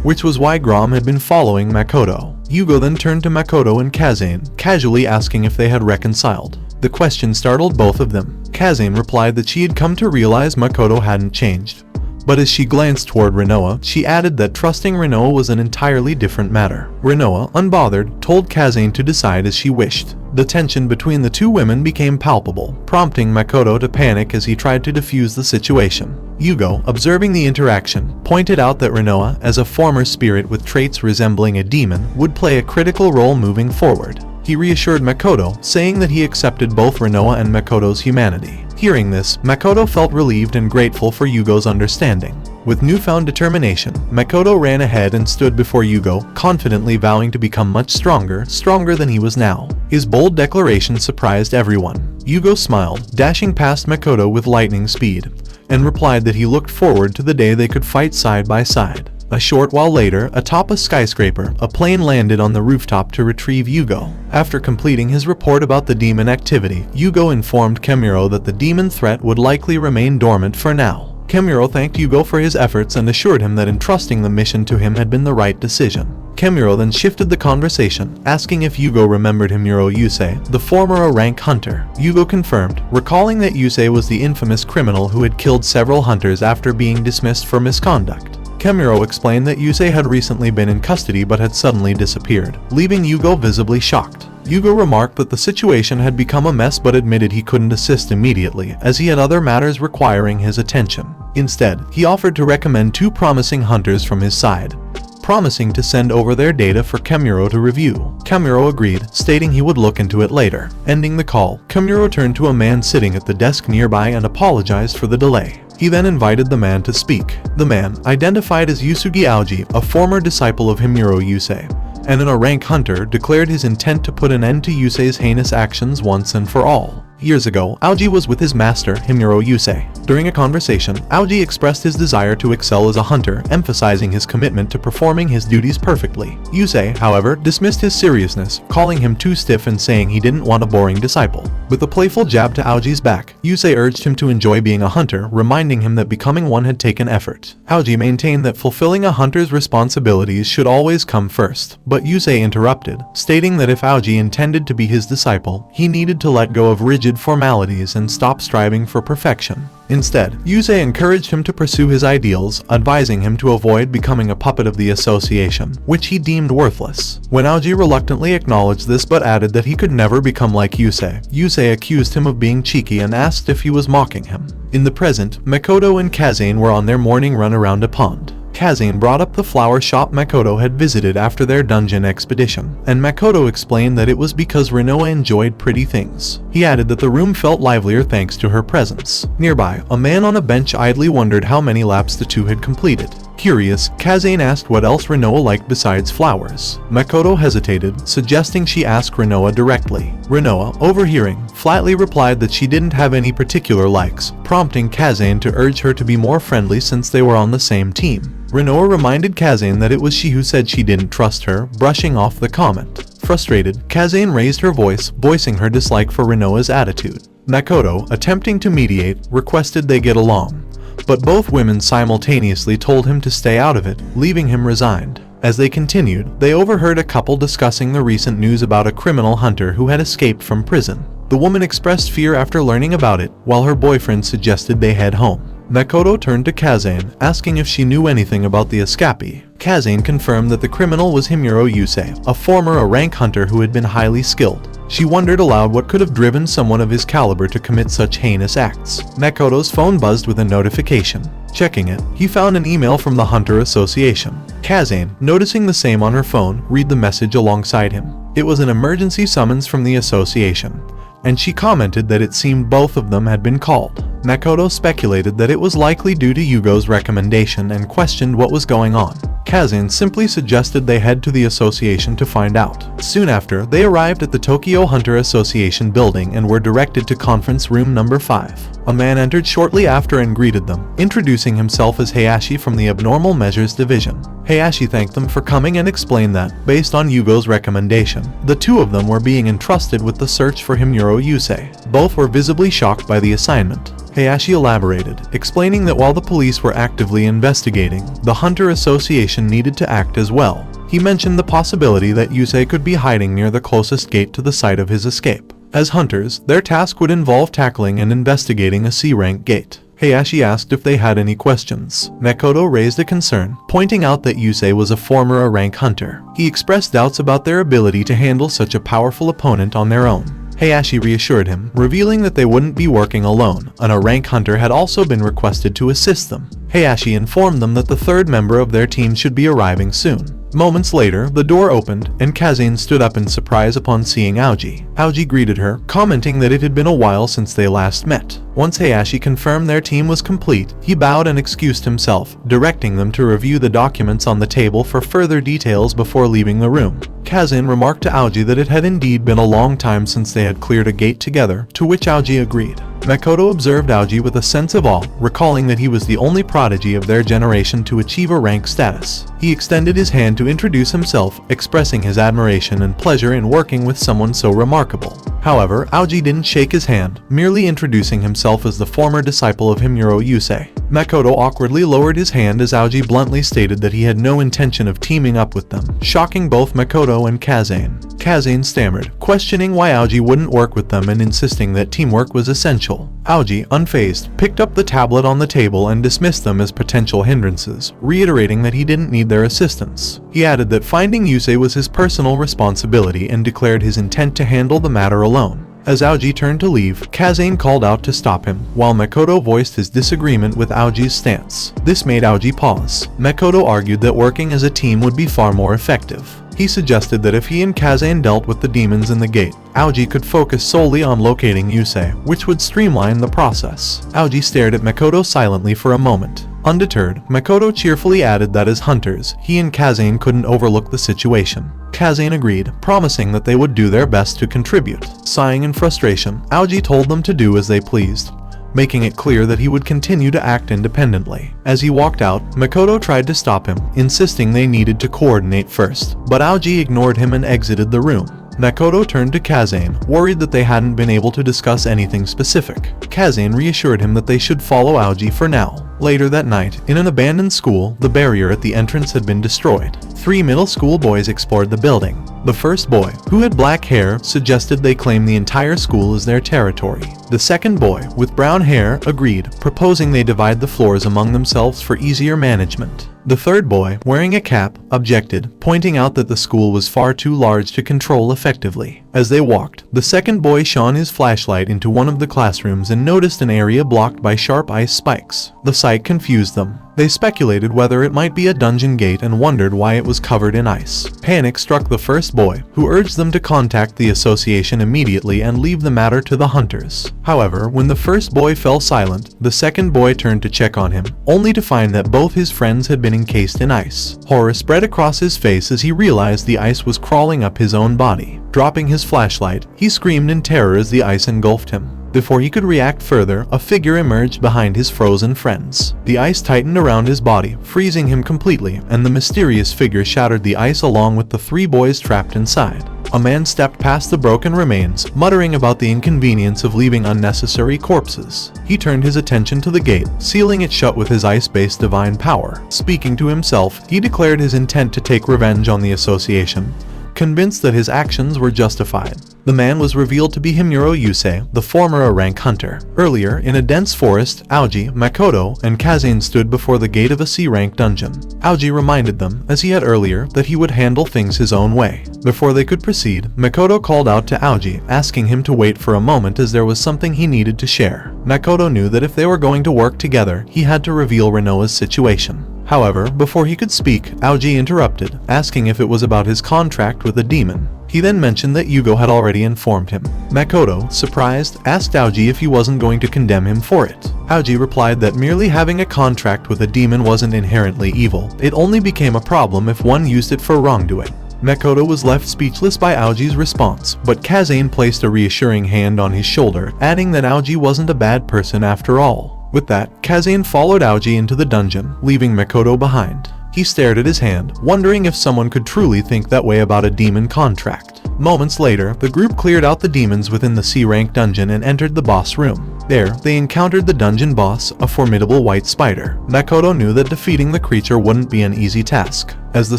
which was why Grom had been following Makoto. Yugo then turned to Makoto and Kazane, casually asking if they had reconciled. The question startled both of them. Kazane replied that she had come to realize Makoto hadn't changed, but as she glanced toward Rinoa, she added that trusting Rinoa was an entirely different matter. Rinoa, unbothered, told Kazane to decide as she wished. The tension between the two women became palpable, prompting Makoto to panic as he tried to defuse the situation. Yugo, observing the interaction, pointed out that Rinoa, as a former spirit with traits resembling a demon, would play a critical role moving forward. He reassured Makoto, saying that he accepted both Rinoa and Makoto's humanity. Hearing this, Makoto felt relieved and grateful for Yugo's understanding. With newfound determination, Makoto ran ahead and stood before Yugo, confidently vowing to become much stronger than he was now. His bold declaration surprised everyone. Yugo smiled, dashing past Makoto with lightning speed, and replied that he looked forward to the day they could fight side by side. A short while later, atop a skyscraper, a plane landed on the rooftop to retrieve Yugo. After completing his report about the demon activity, Yugo informed Kemuro that the demon threat would likely remain dormant for now. Kemuro thanked Yugo for his efforts and assured him that entrusting the mission to him had been the right decision. Kemuro then shifted the conversation, asking if Yugo remembered Himuro Yusei, the former rank hunter. Yugo confirmed, recalling that Yusei was the infamous criminal who had killed several hunters after being dismissed for misconduct. Kemuro explained that Yusei had recently been in custody but had suddenly disappeared, leaving Yugo visibly shocked. Yugo remarked that the situation had become a mess but admitted he couldn't assist immediately, as he had other matters requiring his attention. Instead, he offered to recommend two promising hunters from his side, promising to send over their data for Kemuro to review. Kemuro agreed, stating he would look into it later. Ending the call, Kemuro turned to a man sitting at the desk nearby and apologized for the delay. He then invited the man to speak. The man, identified as Yusugi Aoji, a former disciple of Himuro Yusei, and a rank hunter, declared his intent to put an end to Yusei's heinous actions once and for all. Years ago, Aoji was with his master, Himuro Yusei. During a conversation, Aoji expressed his desire to excel as a hunter, emphasizing his commitment to performing his duties perfectly. Yusei, however, dismissed his seriousness, calling him too stiff and saying he didn't want a boring disciple. With a playful jab to Aoji's back, Yusei urged him to enjoy being a hunter, reminding him that becoming one had taken effort. Aoji maintained that fulfilling a hunter's responsibilities should always come first, but Yusei interrupted, stating that if Aoji intended to be his disciple, he needed to let go of rigid formalities and stop striving for perfection. Instead, Yusei encouraged him to pursue his ideals, advising him to avoid becoming a puppet of the association, which he deemed worthless. When Aoji reluctantly acknowledged this but added that he could never become like Yusei, Yusei accused him of being cheeky and asked if he was mocking him. In the present, Makoto and Kazane were on their morning run around a pond. Kazane brought up the flower shop Makoto had visited after their dungeon expedition, and Makoto explained that it was because Rinoa enjoyed pretty things. He added that the room felt livelier thanks to her presence. Nearby, a man on a bench idly wondered how many laps the two had completed. Curious, Kazane asked what else Rinoa liked besides flowers. Makoto hesitated, suggesting she ask Rinoa directly. Rinoa, overhearing, flatly replied that she didn't have any particular likes, prompting Kazane to urge her to be more friendly since they were on the same team. Rinoa reminded Kazane that it was she who said she didn't trust her, brushing off the comment. Frustrated, Kazane raised her voice, voicing her dislike for Rinoa's attitude. Makoto, attempting to mediate, requested they get along, but both women simultaneously told him to stay out of it, leaving him resigned. As they continued, they overheard a couple discussing the recent news about a criminal hunter who had escaped from prison. The woman expressed fear after learning about it, while her boyfriend suggested they head home. Makoto turned to Kazane, asking if she knew anything about the escapee. Kazane confirmed that the criminal was Himuro Yusei, a former rank hunter who had been highly skilled. She wondered aloud what could have driven someone of his caliber to commit such heinous acts. Makoto's phone buzzed with a notification. Checking it, he found an email from the Hunter Association. Kazane, noticing the same on her phone, read the message alongside him. It was an emergency summons from the association, and she commented that it seemed both of them had been called. Makoto speculated that it was likely due to Yugo's recommendation and questioned what was going on. Kazane simply suggested they head to the association to find out. Soon after, they arrived at the Tokyo Hunter Association building and were directed to conference room number 5. A man entered shortly after and greeted them, introducing himself as Hayashi from the Abnormal Measures Division. Hayashi thanked them for coming and explained that, based on Yugo's recommendation, the two of them were being entrusted with the search for Himuro Yusei. Both were visibly shocked by the assignment. Hayashi elaborated, explaining that while the police were actively investigating, the Hunter Association needed to act as well. He mentioned the possibility that Yusei could be hiding near the closest gate to the site of his escape. As hunters, their task would involve tackling and investigating a C-rank gate. Hayashi asked if they had any questions. Makoto raised a concern, pointing out that Yusei was a former A-rank hunter. He expressed doubts about their ability to handle such a powerful opponent on their own. Hayashi reassured him, revealing that they wouldn't be working alone. An A-rank hunter had also been requested to assist them. Hayashi informed them that the third member of their team should be arriving soon. Moments later, the door opened, and Kazane stood up in surprise upon seeing Aoji. Aoji greeted her, commenting that it had been a while since they last met. Once Hayashi confirmed their team was complete, he bowed and excused himself, directing them to review the documents on the table for further details before leaving the room. Kazane remarked to Aoji that it had indeed been a long time since they had cleared a gate together, to which Aoji agreed. Makoto observed Aoji with a sense of awe, recalling that he was the only prodigy of their generation to achieve a rank status. He extended his hand to introduce himself, expressing his admiration and pleasure in working with someone so remarkable. However, Aoji didn't shake his hand, merely introducing himself as the former disciple of Himuro Yusei. Makoto awkwardly lowered his hand as Aoji bluntly stated that he had no intention of teaming up with them, shocking both Makoto and Kazane. Kazane stammered, questioning why Aoji wouldn't work with them and insisting that teamwork was essential. Aoji, unfazed, picked up the tablet on the table and dismissed them as potential hindrances, reiterating that he didn't need their assistance. He added that finding Yusei was his personal responsibility and declared his intent to handle the matter alone. As Aoji turned to leave, Kazane called out to stop him, while Makoto voiced his disagreement with Aoji's stance. This made Aoji pause. Makoto argued that working as a team would be far more effective. He suggested that if he and Kazane dealt with the demons in the gate, Aoji could focus solely on locating Yusei, which would streamline the process. Aoji stared at Makoto silently for a moment. Undeterred, Makoto cheerfully added that as hunters, he and Kazane couldn't overlook the situation. Kazane agreed, promising that they would do their best to contribute. Sighing in frustration, Aoji told them to do as they pleased, making it clear that he would continue to act independently. As he walked out, Makoto tried to stop him, insisting they needed to coordinate first, but Aoji ignored him and exited the room. Makoto turned to Kazane, worried that they hadn't been able to discuss anything specific. Kazane reassured him that they should follow Aoji for now. Later that night, in an abandoned school, the barrier at the entrance had been destroyed. 3 middle school boys explored the building. The first boy, who had black hair, suggested they claim the entire school as their territory. The second boy, with brown hair, agreed, proposing they divide the floors among themselves for easier management. The third boy, wearing a cap, objected, pointing out that the school was far too large to control effectively. As they walked, the second boy shone his flashlight into one of the classrooms and noticed an area blocked by sharp ice spikes. The sight confused them. They speculated whether it might be a dungeon gate and wondered why it was covered in ice. Panic struck the first boy, who urged them to contact the association immediately and leave the matter to the hunters. However, when the first boy fell silent, the second boy turned to check on him, only to find that both his friends had been encased in ice. Horror spread across his face as he realized the ice was crawling up his own body. Dropping his flashlight, he screamed in terror as the ice engulfed him. Before he could react further, a figure emerged behind his frozen friends. The ice tightened around his body, freezing him completely, and the mysterious figure shattered the ice along with the 3 boys trapped inside. A man stepped past the broken remains, muttering about the inconvenience of leaving unnecessary corpses. He turned his attention to the gate, sealing it shut with his ice-based divine power. Speaking to himself, he declared his intent to take revenge on the association, convinced that his actions were justified. The man was revealed to be Himuro Yusei, the former rank hunter. Earlier, in a dense forest, Aoji, Makoto, and Kazane stood before the gate of a C-rank dungeon. Aoji reminded them, as he had earlier, that he would handle things his own way. Before they could proceed, Makoto called out to Aoji, asking him to wait for a moment as there was something he needed to share. Makoto knew that if they were going to work together, he had to reveal Rinoa's situation. However, before he could speak, Aoji interrupted, asking if it was about his contract with the demon. He then mentioned that Yugo had already informed him. Makoto, surprised, asked Aoji if he wasn't going to condemn him for it. Aoji replied that merely having a contract with a demon wasn't inherently evil. It only became a problem if one used it for wrongdoing. Makoto was left speechless by Aoji's response, but Kazane placed a reassuring hand on his shoulder, adding that Aoji wasn't a bad person after all. With that, Kazane followed Aoji into the dungeon, leaving Makoto behind. He stared at his hand, wondering if someone could truly think that way about a demon contract. Moments later, the group cleared out the demons within the C-rank dungeon and entered the boss room. There, they encountered the dungeon boss, a formidable white spider. Makoto knew that defeating the creature wouldn't be an easy task. As the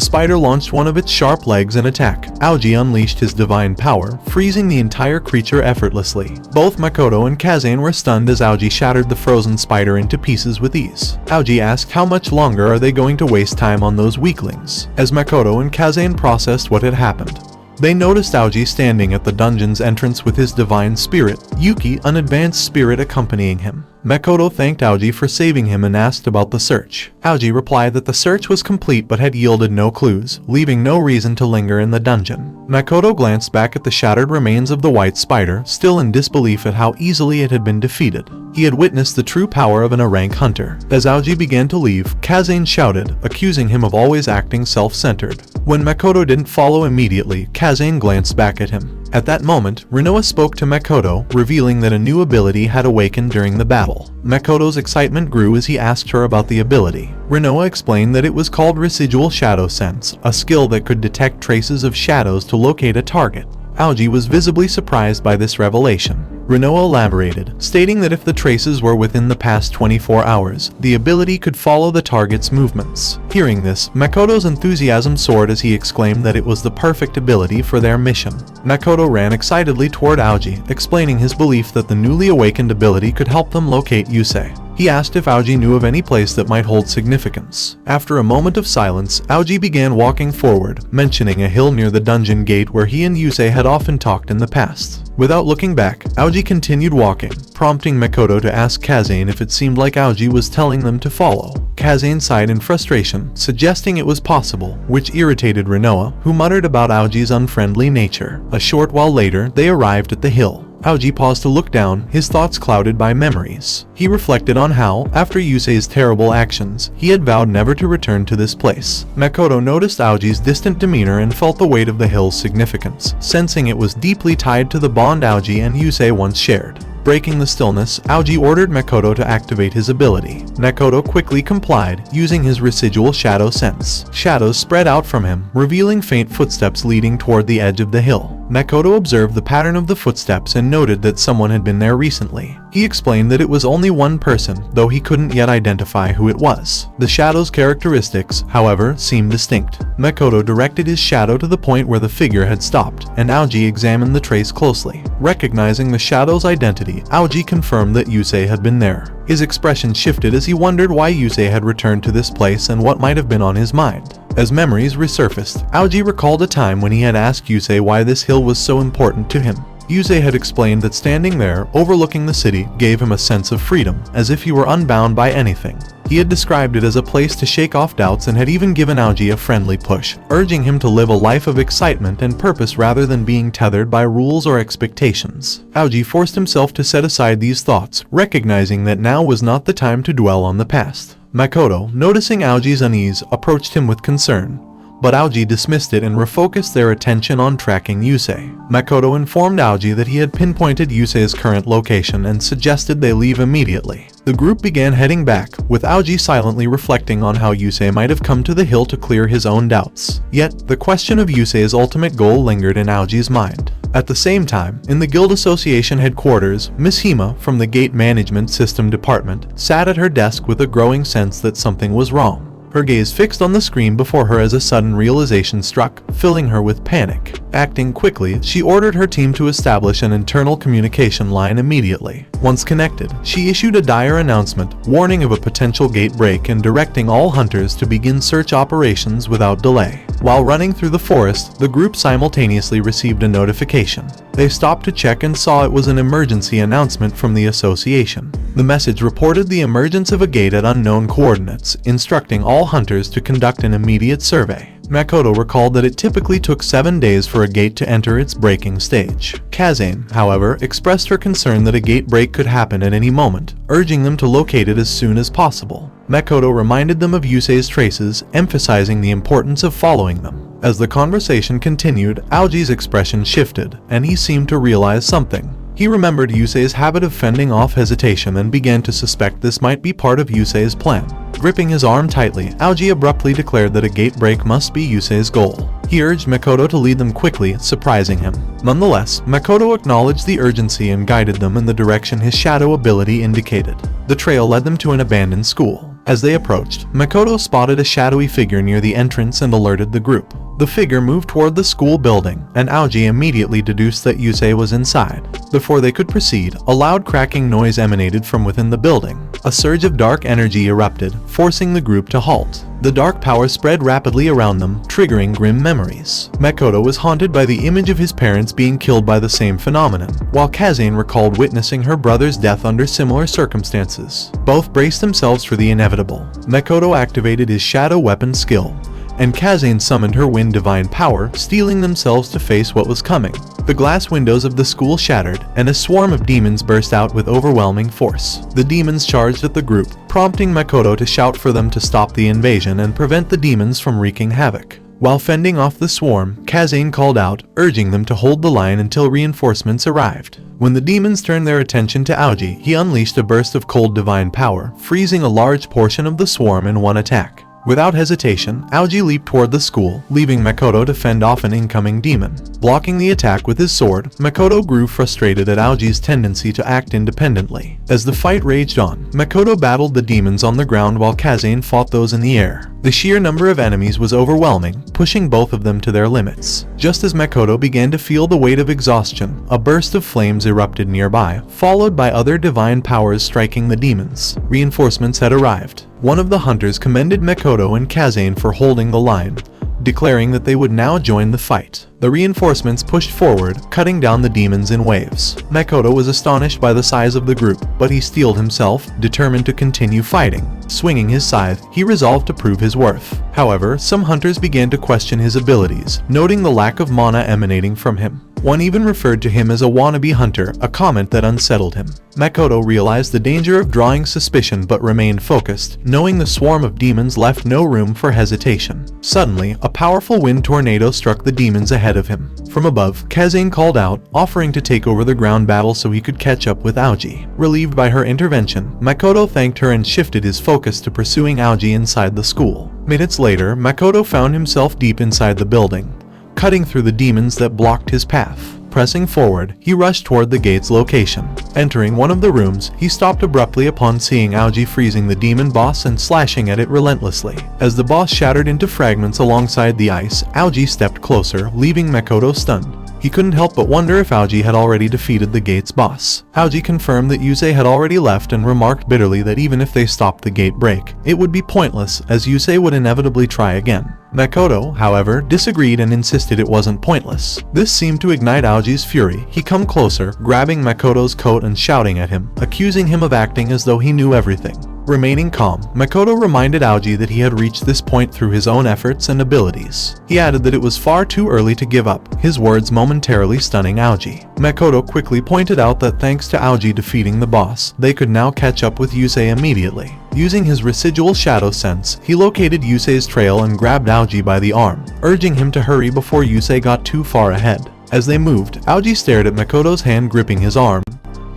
spider launched one of its sharp legs in attack, Aoji unleashed his divine power, freezing the entire creature effortlessly. Both Makoto and Kazane were stunned as Aoji shattered the frozen spider into pieces with ease. Aoji asked how much longer are they going to waste time on those weaklings. As Makoto and Kazane processed what had happened, they noticed Aoji standing at the dungeon's entrance with his divine spirit, Yuki, an advanced spirit, accompanying him. Makoto thanked Aoji for saving him and asked about the search. Aoji replied that the search was complete but had yielded no clues, leaving no reason to linger in the dungeon. Makoto glanced back at the shattered remains of the white spider, still in disbelief at how easily it had been defeated. He had witnessed the true power of an rank hunter. As Aoji began to leave, Kazane shouted, accusing him of always acting self-centered. When Makoto didn't follow immediately, Kazane glanced back at him. At that moment, Rinoa spoke to Makoto, revealing that a new ability had awakened during the battle. Makoto's excitement grew as he asked her about the ability. Rinoa explained that it was called Residual Shadow Sense, a skill that could detect traces of shadows to locate a target. Aoji was visibly surprised by this revelation. Rinoa elaborated, stating that if the traces were within the past 24 hours, the ability could follow the target's movements. Hearing this, Makoto's enthusiasm soared as he exclaimed that it was the perfect ability for their mission. Makoto ran excitedly toward Aoji, explaining his belief that the newly awakened ability could help them locate Yusei. He asked if Aoji knew of any place that might hold significance. After a moment of silence, Aoji began walking forward, mentioning a hill near the dungeon gate where he and Yusei had often talked in the past. Without looking back, Aoji continued walking, prompting Makoto to ask Kazane if it seemed like Aoji was telling them to follow. Kazane sighed in frustration, suggesting it was possible, which irritated Rinoa, who muttered about Aoji's unfriendly nature. A short while later, they arrived at the hill. Aoji paused to look down, his thoughts clouded by memories. He reflected on how, after Yusei's terrible actions, he had vowed never to return to this place. Makoto noticed Aoji's distant demeanor and felt the weight of the hill's significance, sensing it was deeply tied to the bond Aoji and Yusei once shared. Breaking the stillness, Aoji ordered Makoto to activate his ability. Makoto quickly complied, using his residual shadow sense. Shadows spread out from him, revealing faint footsteps leading toward the edge of the hill. Makoto observed the pattern of the footsteps and noted that someone had been there recently. He explained that it was only one person, though he couldn't yet identify who it was. The shadow's characteristics, however, seemed distinct. Makoto directed his shadow to the point where the figure had stopped, and Aoji examined the trace closely. Recognizing the shadow's identity, Aoji confirmed that Yusei had been there. His expression shifted as he wondered why Yusei had returned to this place and what might have been on his mind. As memories resurfaced, Aoji recalled a time when he had asked Yusei why this hill was so important to him. Yusei had explained that standing there, overlooking the city, gave him a sense of freedom, as if he were unbound by anything. He had described it as a place to shake off doubts and had even given Aoji a friendly push, urging him to live a life of excitement and purpose rather than being tethered by rules or expectations. Aoji forced himself to set aside these thoughts, recognizing that now was not the time to dwell on the past. Makoto, noticing Aoji's unease, approached him with concern, but Aoji dismissed it and refocused their attention on tracking Yusei. Makoto informed Aoji that he had pinpointed Yusei's current location and suggested they leave immediately. The group began heading back, with Aoji silently reflecting on how Yusei might have come to the hill to clear his own doubts. Yet, the question of Yusei's ultimate goal lingered in Aoji's mind. At the same time, in the Guild Association headquarters, Miss Hima, from the Gate Management System Department, sat at her desk with a growing sense that something was wrong. her gaze fixed on the screen before her as a sudden realization struck, filling her with panic. Acting quickly, she ordered her team to establish an internal communication line immediately. Once connected, she issued a dire announcement, warning of a potential gate break and directing all hunters to begin search operations without delay. While running through the forest, the group simultaneously received a notification. They stopped to check and saw it was an emergency announcement from the association. The message reported the emergence of a gate at unknown coordinates, instructing all hunters to conduct an immediate survey. Makoto recalled that it typically took 7 days for a gate to enter its breaking stage. Kazane, however, expressed her concern that a gate break could happen at any moment, urging them to locate it as soon as possible. Makoto reminded them of Yusei's traces, emphasizing the importance of following them. As the conversation continued, Aoji's expression shifted, and he seemed to realize something. He remembered Yusei's habit of fending off hesitation and began to suspect this might be part of Yusei's plan. Gripping his arm tightly, Aoji abruptly declared that a gate break must be Yusei's goal. He urged Makoto to lead them quickly, surprising him. Nonetheless, Makoto acknowledged the urgency and guided them in the direction his shadow ability indicated. The trail led them to an abandoned school. As they approached, Makoto spotted a shadowy figure near the entrance and alerted the group. The figure moved toward the school building, and Aoji immediately deduced that Yusei was inside. Before they could proceed, a loud cracking noise emanated from within the building. A surge of dark energy erupted, forcing the group to halt. The dark power spread rapidly around them, triggering grim memories. Makoto was haunted by the image of his parents being killed by the same phenomenon, while Kazane recalled witnessing her brother's death under similar circumstances. Both braced themselves for the inevitable. Makoto activated his shadow weapon skill, and Kazane summoned her wind divine power, steeling themselves to face what was coming. The glass windows of the school shattered, and a swarm of demons burst out with overwhelming force. The demons charged at the group, prompting Makoto to shout for them to stop the invasion and prevent the demons from wreaking havoc. While fending off the swarm, Kazane called out, urging them to hold the line until reinforcements arrived. When the demons turned their attention to Aoji, he unleashed a burst of cold divine power, freezing a large portion of the swarm in one attack. Without hesitation, Aoji leaped toward the school, leaving Makoto to fend off an incoming demon. Blocking the attack with his sword, Makoto grew frustrated at Aoji's tendency to act independently. As the fight raged on, Makoto battled the demons on the ground while Kazane fought those in the air. The sheer number of enemies was overwhelming, pushing both of them to their limits. Just as Makoto began to feel the weight of exhaustion, a burst of flames erupted nearby, followed by other divine powers striking the demons. Reinforcements had arrived. One of the hunters commended Makoto and Kazane for holding the line, declaring that they would now join the fight. The reinforcements pushed forward, cutting down the demons in waves. Makoto was astonished by the size of the group, but he steeled himself, determined to continue fighting. Swinging his scythe, he resolved to prove his worth. However, some hunters began to question his abilities, noting the lack of mana emanating from him. One even referred to him as a wannabe hunter, a comment that unsettled him. Makoto realized the danger of drawing suspicion but remained focused, knowing the swarm of demons left no room for hesitation. Suddenly, a powerful wind tornado struck the demons ahead of him. From above, Kazane called out, offering to take over the ground battle so he could catch up with Aoji. Relieved by her intervention, Makoto thanked her and shifted his focus to pursuing Aoji inside the school. Minutes later, Makoto found himself deep inside the building, cutting through the demons that blocked his path. Pressing forward, he rushed toward the gate's location. Entering one of the rooms, he stopped abruptly upon seeing Aoji freezing the demon boss and slashing at it relentlessly. As the boss shattered into fragments alongside the ice, Aoji stepped closer, leaving Makoto stunned. He couldn't help but wonder if Aoji had already defeated the gate's boss. Aoji confirmed that Yusei had already left and remarked bitterly that even if they stopped the gate break, it would be pointless, as Yusei would inevitably try again. Makoto, however, disagreed and insisted it wasn't pointless. This seemed to ignite Aoji's fury. He came closer, grabbing Makoto's coat and shouting at him, accusing him of acting as though he knew everything. Remaining calm, Makoto reminded Aoji that he had reached this point through his own efforts and abilities. He added that it was far too early to give up, his words momentarily stunning Aoji. Makoto quickly pointed out that thanks to Aoji defeating the boss, they could now catch up with Yusei immediately. Using his residual shadow sense, he located Yusei's trail and grabbed Aoji by the arm, urging him to hurry before Yusei got too far ahead. As they moved, Aoji stared at Makoto's hand gripping his arm,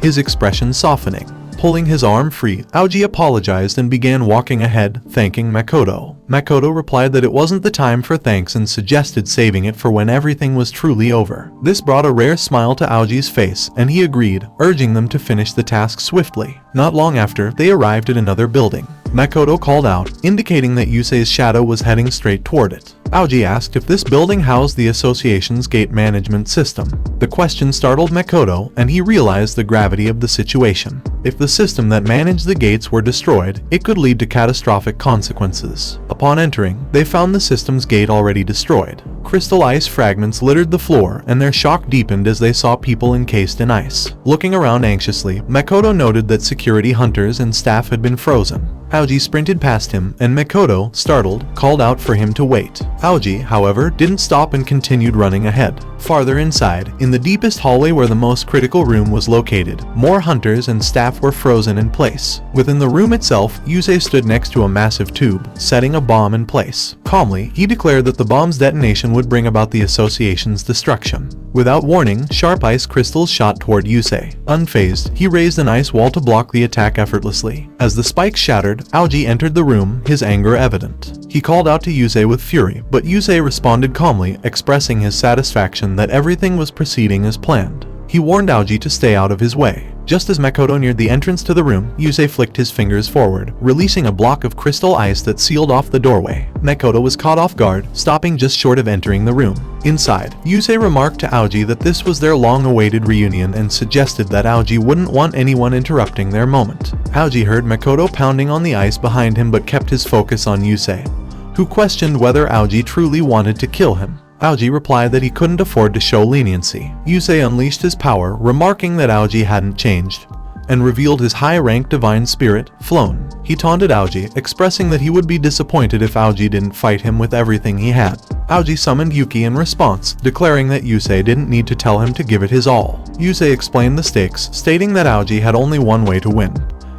his expression softening. Pulling his arm free, Aoji apologized and began walking ahead, thanking Makoto. Makoto replied that it wasn't the time for thanks and suggested saving it for when everything was truly over. This brought a rare smile to Aoji's face, and he agreed, urging them to finish the task swiftly. Not long after, they arrived at another building. Makoto called out, indicating that Yusei's shadow was heading straight toward it. Aoji asked if this building housed the association's gate management system. The question startled Makoto, and he realized the gravity of the situation. If the system that managed the gates were destroyed, it could lead to catastrophic consequences. Upon entering, they found the system's gate already destroyed. Crystal ice fragments littered the floor, and their shock deepened as they saw people encased in ice. Looking around anxiously, Makoto noted that security hunters and staff had been frozen. Aoji sprinted past him, and Makoto, startled, called out for him to wait. Aoji, however, didn't stop and continued running ahead. Farther inside, in the deepest hallway where the most critical room was located, more hunters and staff were frozen in place. Within the room itself, Yusei stood next to a massive tube, setting a bomb in place. Calmly, he declared that the bomb's detonation would bring about the association's destruction. Without warning, sharp ice crystals shot toward Yusei. Unfazed, he raised an ice wall to block the attack effortlessly. As the spikes shattered, Aoji entered the room, his anger evident. He called out to Yusei with fury, but Yusei responded calmly, expressing his satisfaction that everything was proceeding as planned. He warned Aoji to stay out of his way. Just as Makoto neared the entrance to the room, Yusei flicked his fingers forward, releasing a block of crystal ice that sealed off the doorway. Makoto was caught off guard, stopping just short of entering the room. Inside, Yusei remarked to Aoji that this was their long-awaited reunion and suggested that Aoji wouldn't want anyone interrupting their moment. Aoji heard Makoto pounding on the ice behind him but kept his focus on Yusei, who questioned whether Aoji truly wanted to kill him. Aoji replied that he couldn't afford to show leniency. Yusei unleashed his power, remarking that Aoji hadn't changed, and revealed his high-ranked divine spirit, Flown. He taunted Aoji, expressing that he would be disappointed if Aoji didn't fight him with everything he had. Aoji summoned Yuki in response, declaring that Yusei didn't need to tell him to give it his all. Yusei explained the stakes, stating that Aoji had only one way to win.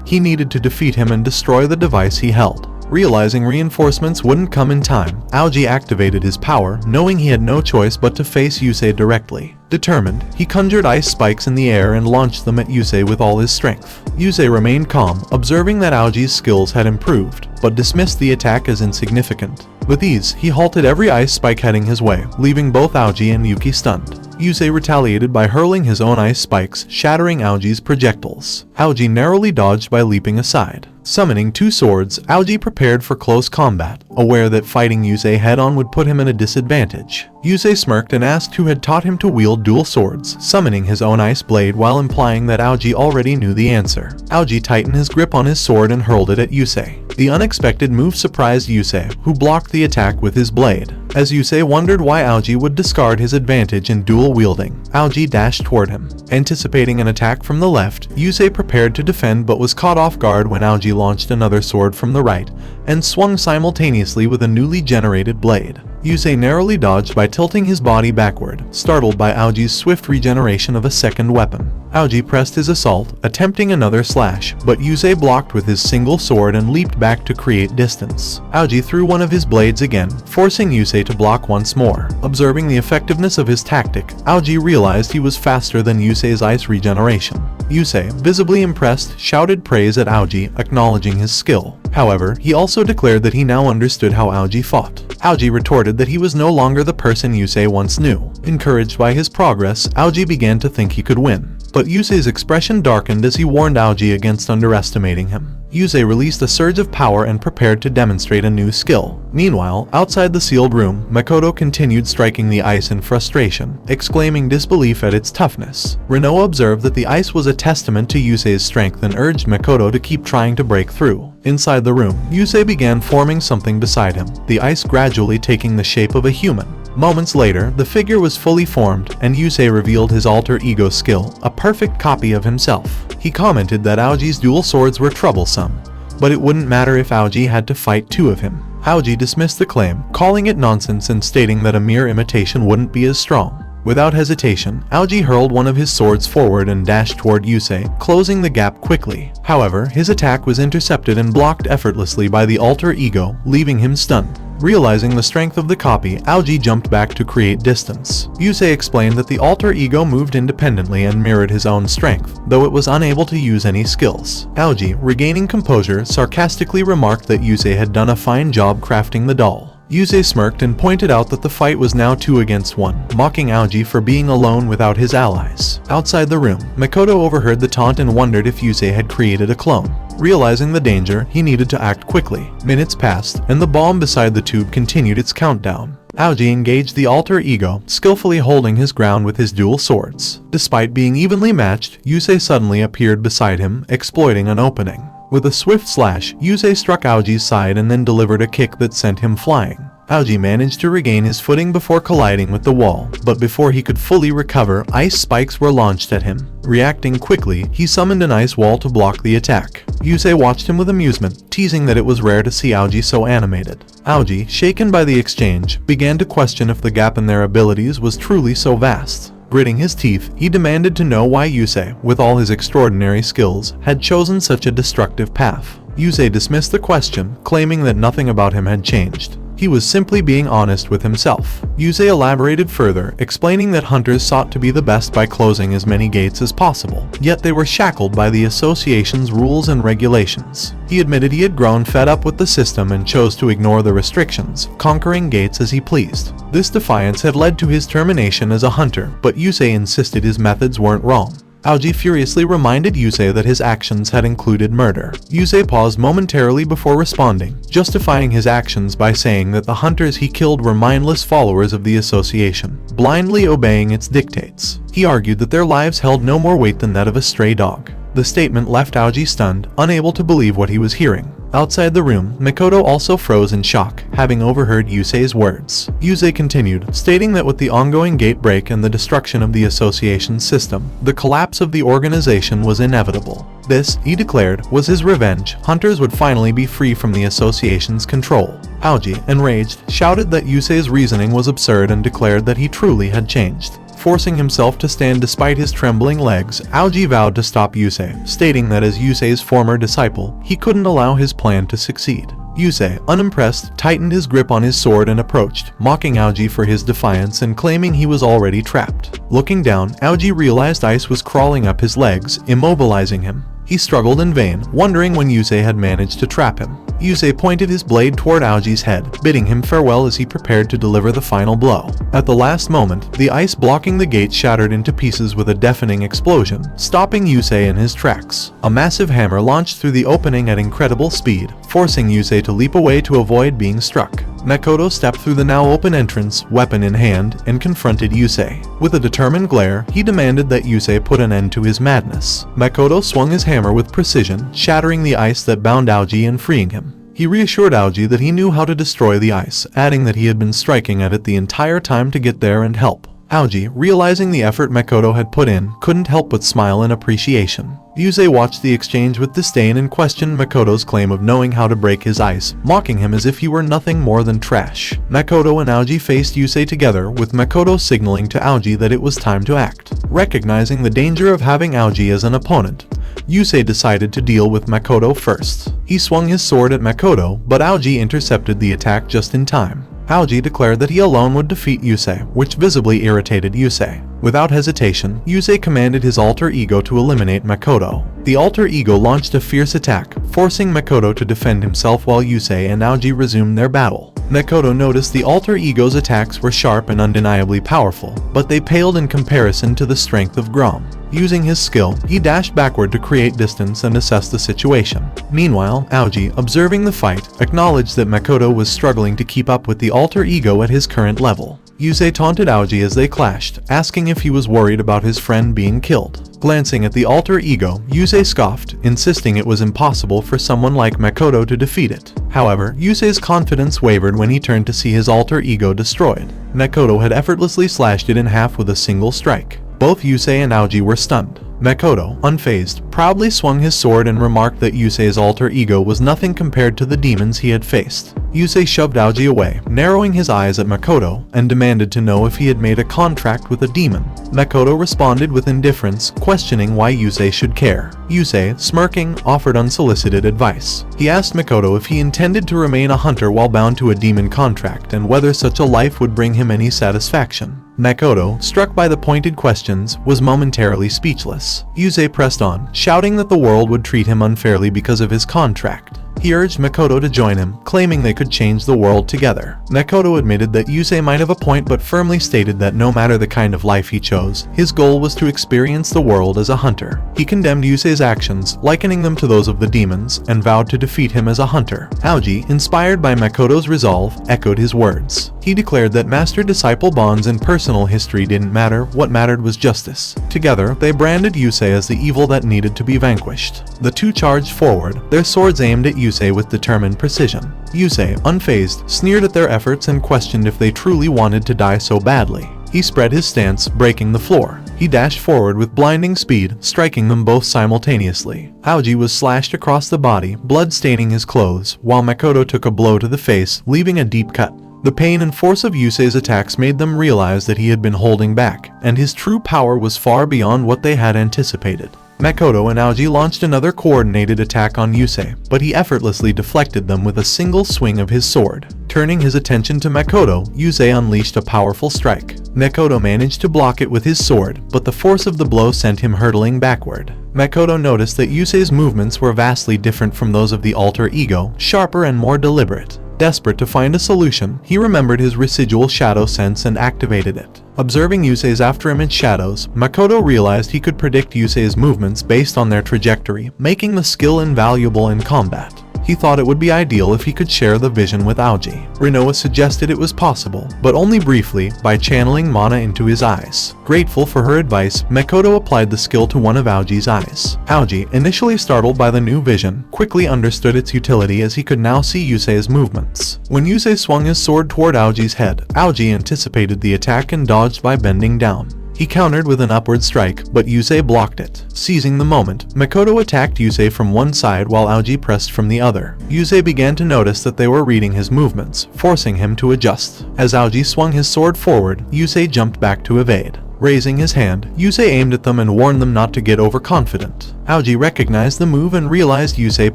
He needed to defeat him and destroy the device he held. Realizing reinforcements wouldn't come in time, Aoji activated his power, knowing he had no choice but to face Yusei directly. Determined, he conjured ice spikes in the air and launched them at Yusei with all his strength. Yusei remained calm, observing that Aoji's skills had improved, but dismissed the attack as insignificant. With ease, he halted every ice spike heading his way, leaving both Aoji and Yuki stunned. Yusei retaliated by hurling his own ice spikes, shattering Aoji's projectiles. Aoji narrowly dodged by leaping aside. Summoning two swords, Aoji prepared for close combat, aware that fighting Yusei head-on would put him at a disadvantage. Yusei smirked and asked who had taught him to wield dual swords, summoning his own ice blade while implying that Aoji already knew the answer. Aoji tightened his grip on his sword and hurled it at Yusei. The unexpected move surprised Yusei, who blocked the attack with his blade. As Yusei wondered why Aoji would discard his advantage in dual wielding, Aoji dashed toward him. Anticipating an attack from the left, Yusei prepared to defend but was caught off guard when Aoji launched another sword from the right, and swung simultaneously with a newly generated blade. Yusei narrowly dodged by tilting his body backward, startled by Aoji's swift regeneration of a second weapon. Aoji pressed his assault, attempting another slash, but Yusei blocked with his single sword and leaped back to create distance. Aoji threw one of his blades again, forcing Yusei to block once more. Observing the effectiveness of his tactic, Aoji realized he was faster than Yusei's ice regeneration. Yusei, visibly impressed, shouted praise at Aoji, acknowledging his skill. However, he also declared that he now understood how Aoji fought. Aoji retorted that he was no longer the person Yusei once knew. Encouraged by his progress, Aoji began to think he could win. But Yusei's expression darkened as he warned Aoji against underestimating him. Yusei released a surge of power and prepared to demonstrate a new skill. Meanwhile, outside the sealed room, Makoto continued striking the ice in frustration, exclaiming disbelief at its toughness. Renault observed that the ice was a testament to Yusei's strength and urged Makoto to keep trying to break through. Inside the room, Yusei began forming something beside him, the ice gradually taking the shape of a human. Moments later, the figure was fully formed, and Yusei revealed his alter ego skill, a perfect copy of himself. He commented that Aoji's dual swords were troublesome, but it wouldn't matter if Aoji had to fight two of him. Aoji dismissed the claim, calling it nonsense and stating that a mere imitation wouldn't be as strong. Without hesitation, Aoji hurled one of his swords forward and dashed toward Yusei, closing the gap quickly. However, his attack was intercepted and blocked effortlessly by the alter ego, leaving him stunned. Realizing the strength of the copy, Aoji jumped back to create distance. Yusei explained that the alter ego moved independently and mirrored his own strength, though it was unable to use any skills. Aoji, regaining composure, sarcastically remarked that Yusei had done a fine job crafting the doll. Yusei smirked and pointed out that the fight was now 2 against 1, mocking Aoji for being alone without his allies. Outside the room, Makoto overheard the taunt and wondered if Yusei had created a clone. Realizing the danger, he needed to act quickly. Minutes passed, and the bomb beside the tube continued its countdown. Aoji engaged the alter ego, skillfully holding his ground with his dual swords. Despite being evenly matched, Yusei suddenly appeared beside him, exploiting an opening. With a swift slash, Yusei struck Aoji's side and then delivered a kick that sent him flying. Aoji managed to regain his footing before colliding with the wall, but before he could fully recover, ice spikes were launched at him. Reacting quickly, he summoned an ice wall to block the attack. Yusei watched him with amusement, teasing that it was rare to see Aoji so animated. Aoji, shaken by the exchange, began to question if the gap in their abilities was truly so vast. Gritting his teeth, he demanded to know why Yusei, with all his extraordinary skills, had chosen such a destructive path. Yusei dismissed the question, claiming that nothing about him had changed. He was simply being honest with himself. Yusei elaborated further, explaining that hunters sought to be the best by closing as many gates as possible, yet they were shackled by the association's rules and regulations. He admitted he had grown fed up with the system and chose to ignore the restrictions, conquering gates as he pleased. This defiance had led to his termination as a hunter, but Yusei insisted his methods weren't wrong. Aoji furiously reminded Yusei that his actions had included murder. Yusei paused momentarily before responding, justifying his actions by saying that the hunters he killed were mindless followers of the association, blindly obeying its dictates. He argued that their lives held no more weight than that of a stray dog. The statement left Aoji stunned, unable to believe what he was hearing. Outside the room, Makoto also froze in shock, having overheard Yusei's words. Yusei continued, stating that with the ongoing gate break and the destruction of the association's system, the collapse of the organization was inevitable. This, he declared, was his revenge. Hunters would finally be free from the association's control. Aoji, enraged, shouted that Yusei's reasoning was absurd and declared that he truly had changed. Forcing himself to stand despite his trembling legs, Aoji vowed to stop Yusei, stating that as Yusei's former disciple, he couldn't allow his plan to succeed. Yusei, unimpressed, tightened his grip on his sword and approached, mocking Aoji for his defiance and claiming he was already trapped. Looking down, Aoji realized ice was crawling up his legs, immobilizing him. He struggled in vain, wondering when Yusei had managed to trap him. Yusei pointed his blade toward Aoji's head, bidding him farewell as he prepared to deliver the final blow. At the last moment, the ice blocking the gate shattered into pieces with a deafening explosion, stopping Yusei in his tracks. A massive hammer launched through the opening at incredible speed, forcing Yusei to leap away to avoid being struck. Makoto stepped through the now open entrance, weapon in hand, and confronted Yusei. With a determined glare, he demanded that Yusei put an end to his madness. Makoto swung his hammer with precision, shattering the ice that bound Aoji and freeing him. He reassured Aoji that he knew how to destroy the ice, adding that he had been striking at it the entire time to get there and help. Aoji, realizing the effort Makoto had put in, couldn't help but smile in appreciation. Yusei watched the exchange with disdain and questioned Makoto's claim of knowing how to break his ice, mocking him as if he were nothing more than trash. Makoto and Aoji faced Yusei together, with Makoto signaling to Aoji that it was time to act. Recognizing the danger of having Aoji as an opponent, Yusei decided to deal with Makoto first. He swung his sword at Makoto, but Aoji intercepted the attack just in time. Aoji declared that he alone would defeat Yusei, which visibly irritated Yusei. Without hesitation, Yusei commanded his alter ego to eliminate Makoto. The alter ego launched a fierce attack, forcing Makoto to defend himself while Yusei and Aoji resumed their battle. Makoto noticed the alter ego's attacks were sharp and undeniably powerful, but they paled in comparison to the strength of Grom. Using his skill, he dashed backward to create distance and assess the situation. Meanwhile, Aoji, observing the fight, acknowledged that Makoto was struggling to keep up with the alter ego at his current level. Yusei taunted Aoji as they clashed, asking if he was worried about his friend being killed. Glancing at the alter ego, Yusei scoffed, insisting it was impossible for someone like Makoto to defeat it. However, Yusei's confidence wavered when he turned to see his alter ego destroyed. Makoto had effortlessly slashed it in half with a single strike. Both Yusei and Aoji were stunned. Makoto, unfazed, proudly swung his sword and remarked that Yusei's alter ego was nothing compared to the demons he had faced. Yusei shoved Aoji away, narrowing his eyes at Makoto, and demanded to know if he had made a contract with a demon. Makoto responded with indifference, questioning why Yusei should care. Yusei, smirking, offered unsolicited advice. He asked Makoto if he intended to remain a hunter while bound to a demon contract and whether such a life would bring him any satisfaction. Makoto, struck by the pointed questions, was momentarily speechless. Yusei pressed on, shouting that the world would treat him unfairly because of his contract. He urged Makoto to join him, claiming they could change the world together. Makoto admitted that Yusei might have a point but firmly stated that no matter the kind of life he chose, his goal was to experience the world as a hunter. He condemned Yusei's actions, likening them to those of the demons, and vowed to defeat him as a hunter. Aoji, inspired by Makoto's resolve, echoed his words. He declared that master-disciple bonds and personal history didn't matter, what mattered was justice. Together, they branded Yusei as the evil that needed to be vanquished. The two charged forward, their swords aimed at Yusei with determined precision. Yusei, unfazed, sneered at their efforts and questioned if they truly wanted to die so badly. He spread his stance, breaking the floor. He dashed forward with blinding speed, striking them both simultaneously. Aoji was slashed across the body, blood staining his clothes, while Makoto took a blow to the face, leaving a deep cut. The pain and force of Yusei's attacks made them realize that he had been holding back, and his true power was far beyond what they had anticipated. Makoto and Aoji launched another coordinated attack on Yusei, but he effortlessly deflected them with a single swing of his sword. Turning his attention to Makoto, Yusei unleashed a powerful strike. Makoto managed to block it with his sword, but the force of the blow sent him hurtling backward. Makoto noticed that Yusei's movements were vastly different from those of the alter ego, sharper and more deliberate. Desperate to find a solution, he remembered his residual shadow sense and activated it. Observing Yusei's afterimage shadows, Makoto realized he could predict Yusei's movements based on their trajectory, making the skill invaluable in combat. He thought it would be ideal if he could share the vision with Aoji. Rinoa suggested it was possible, but only briefly, by channeling mana into his eyes. Grateful for her advice, Makoto applied the skill to one of Aoji's eyes. Aoji, initially startled by the new vision, quickly understood its utility as he could now see Yusei's movements. When Yusei swung his sword toward Aoji's head, Aoji anticipated the attack and dodged by bending down. He countered with an upward strike, but Yusei blocked it. Seizing the moment, Makoto attacked Yusei from one side while Aoji pressed from the other. Yusei began to notice that they were reading his movements, forcing him to adjust. As Aoji swung his sword forward, Yusei jumped back to evade. Raising his hand, Yusei aimed at them and warned them not to get overconfident. Aoji recognized the move and realized Yusei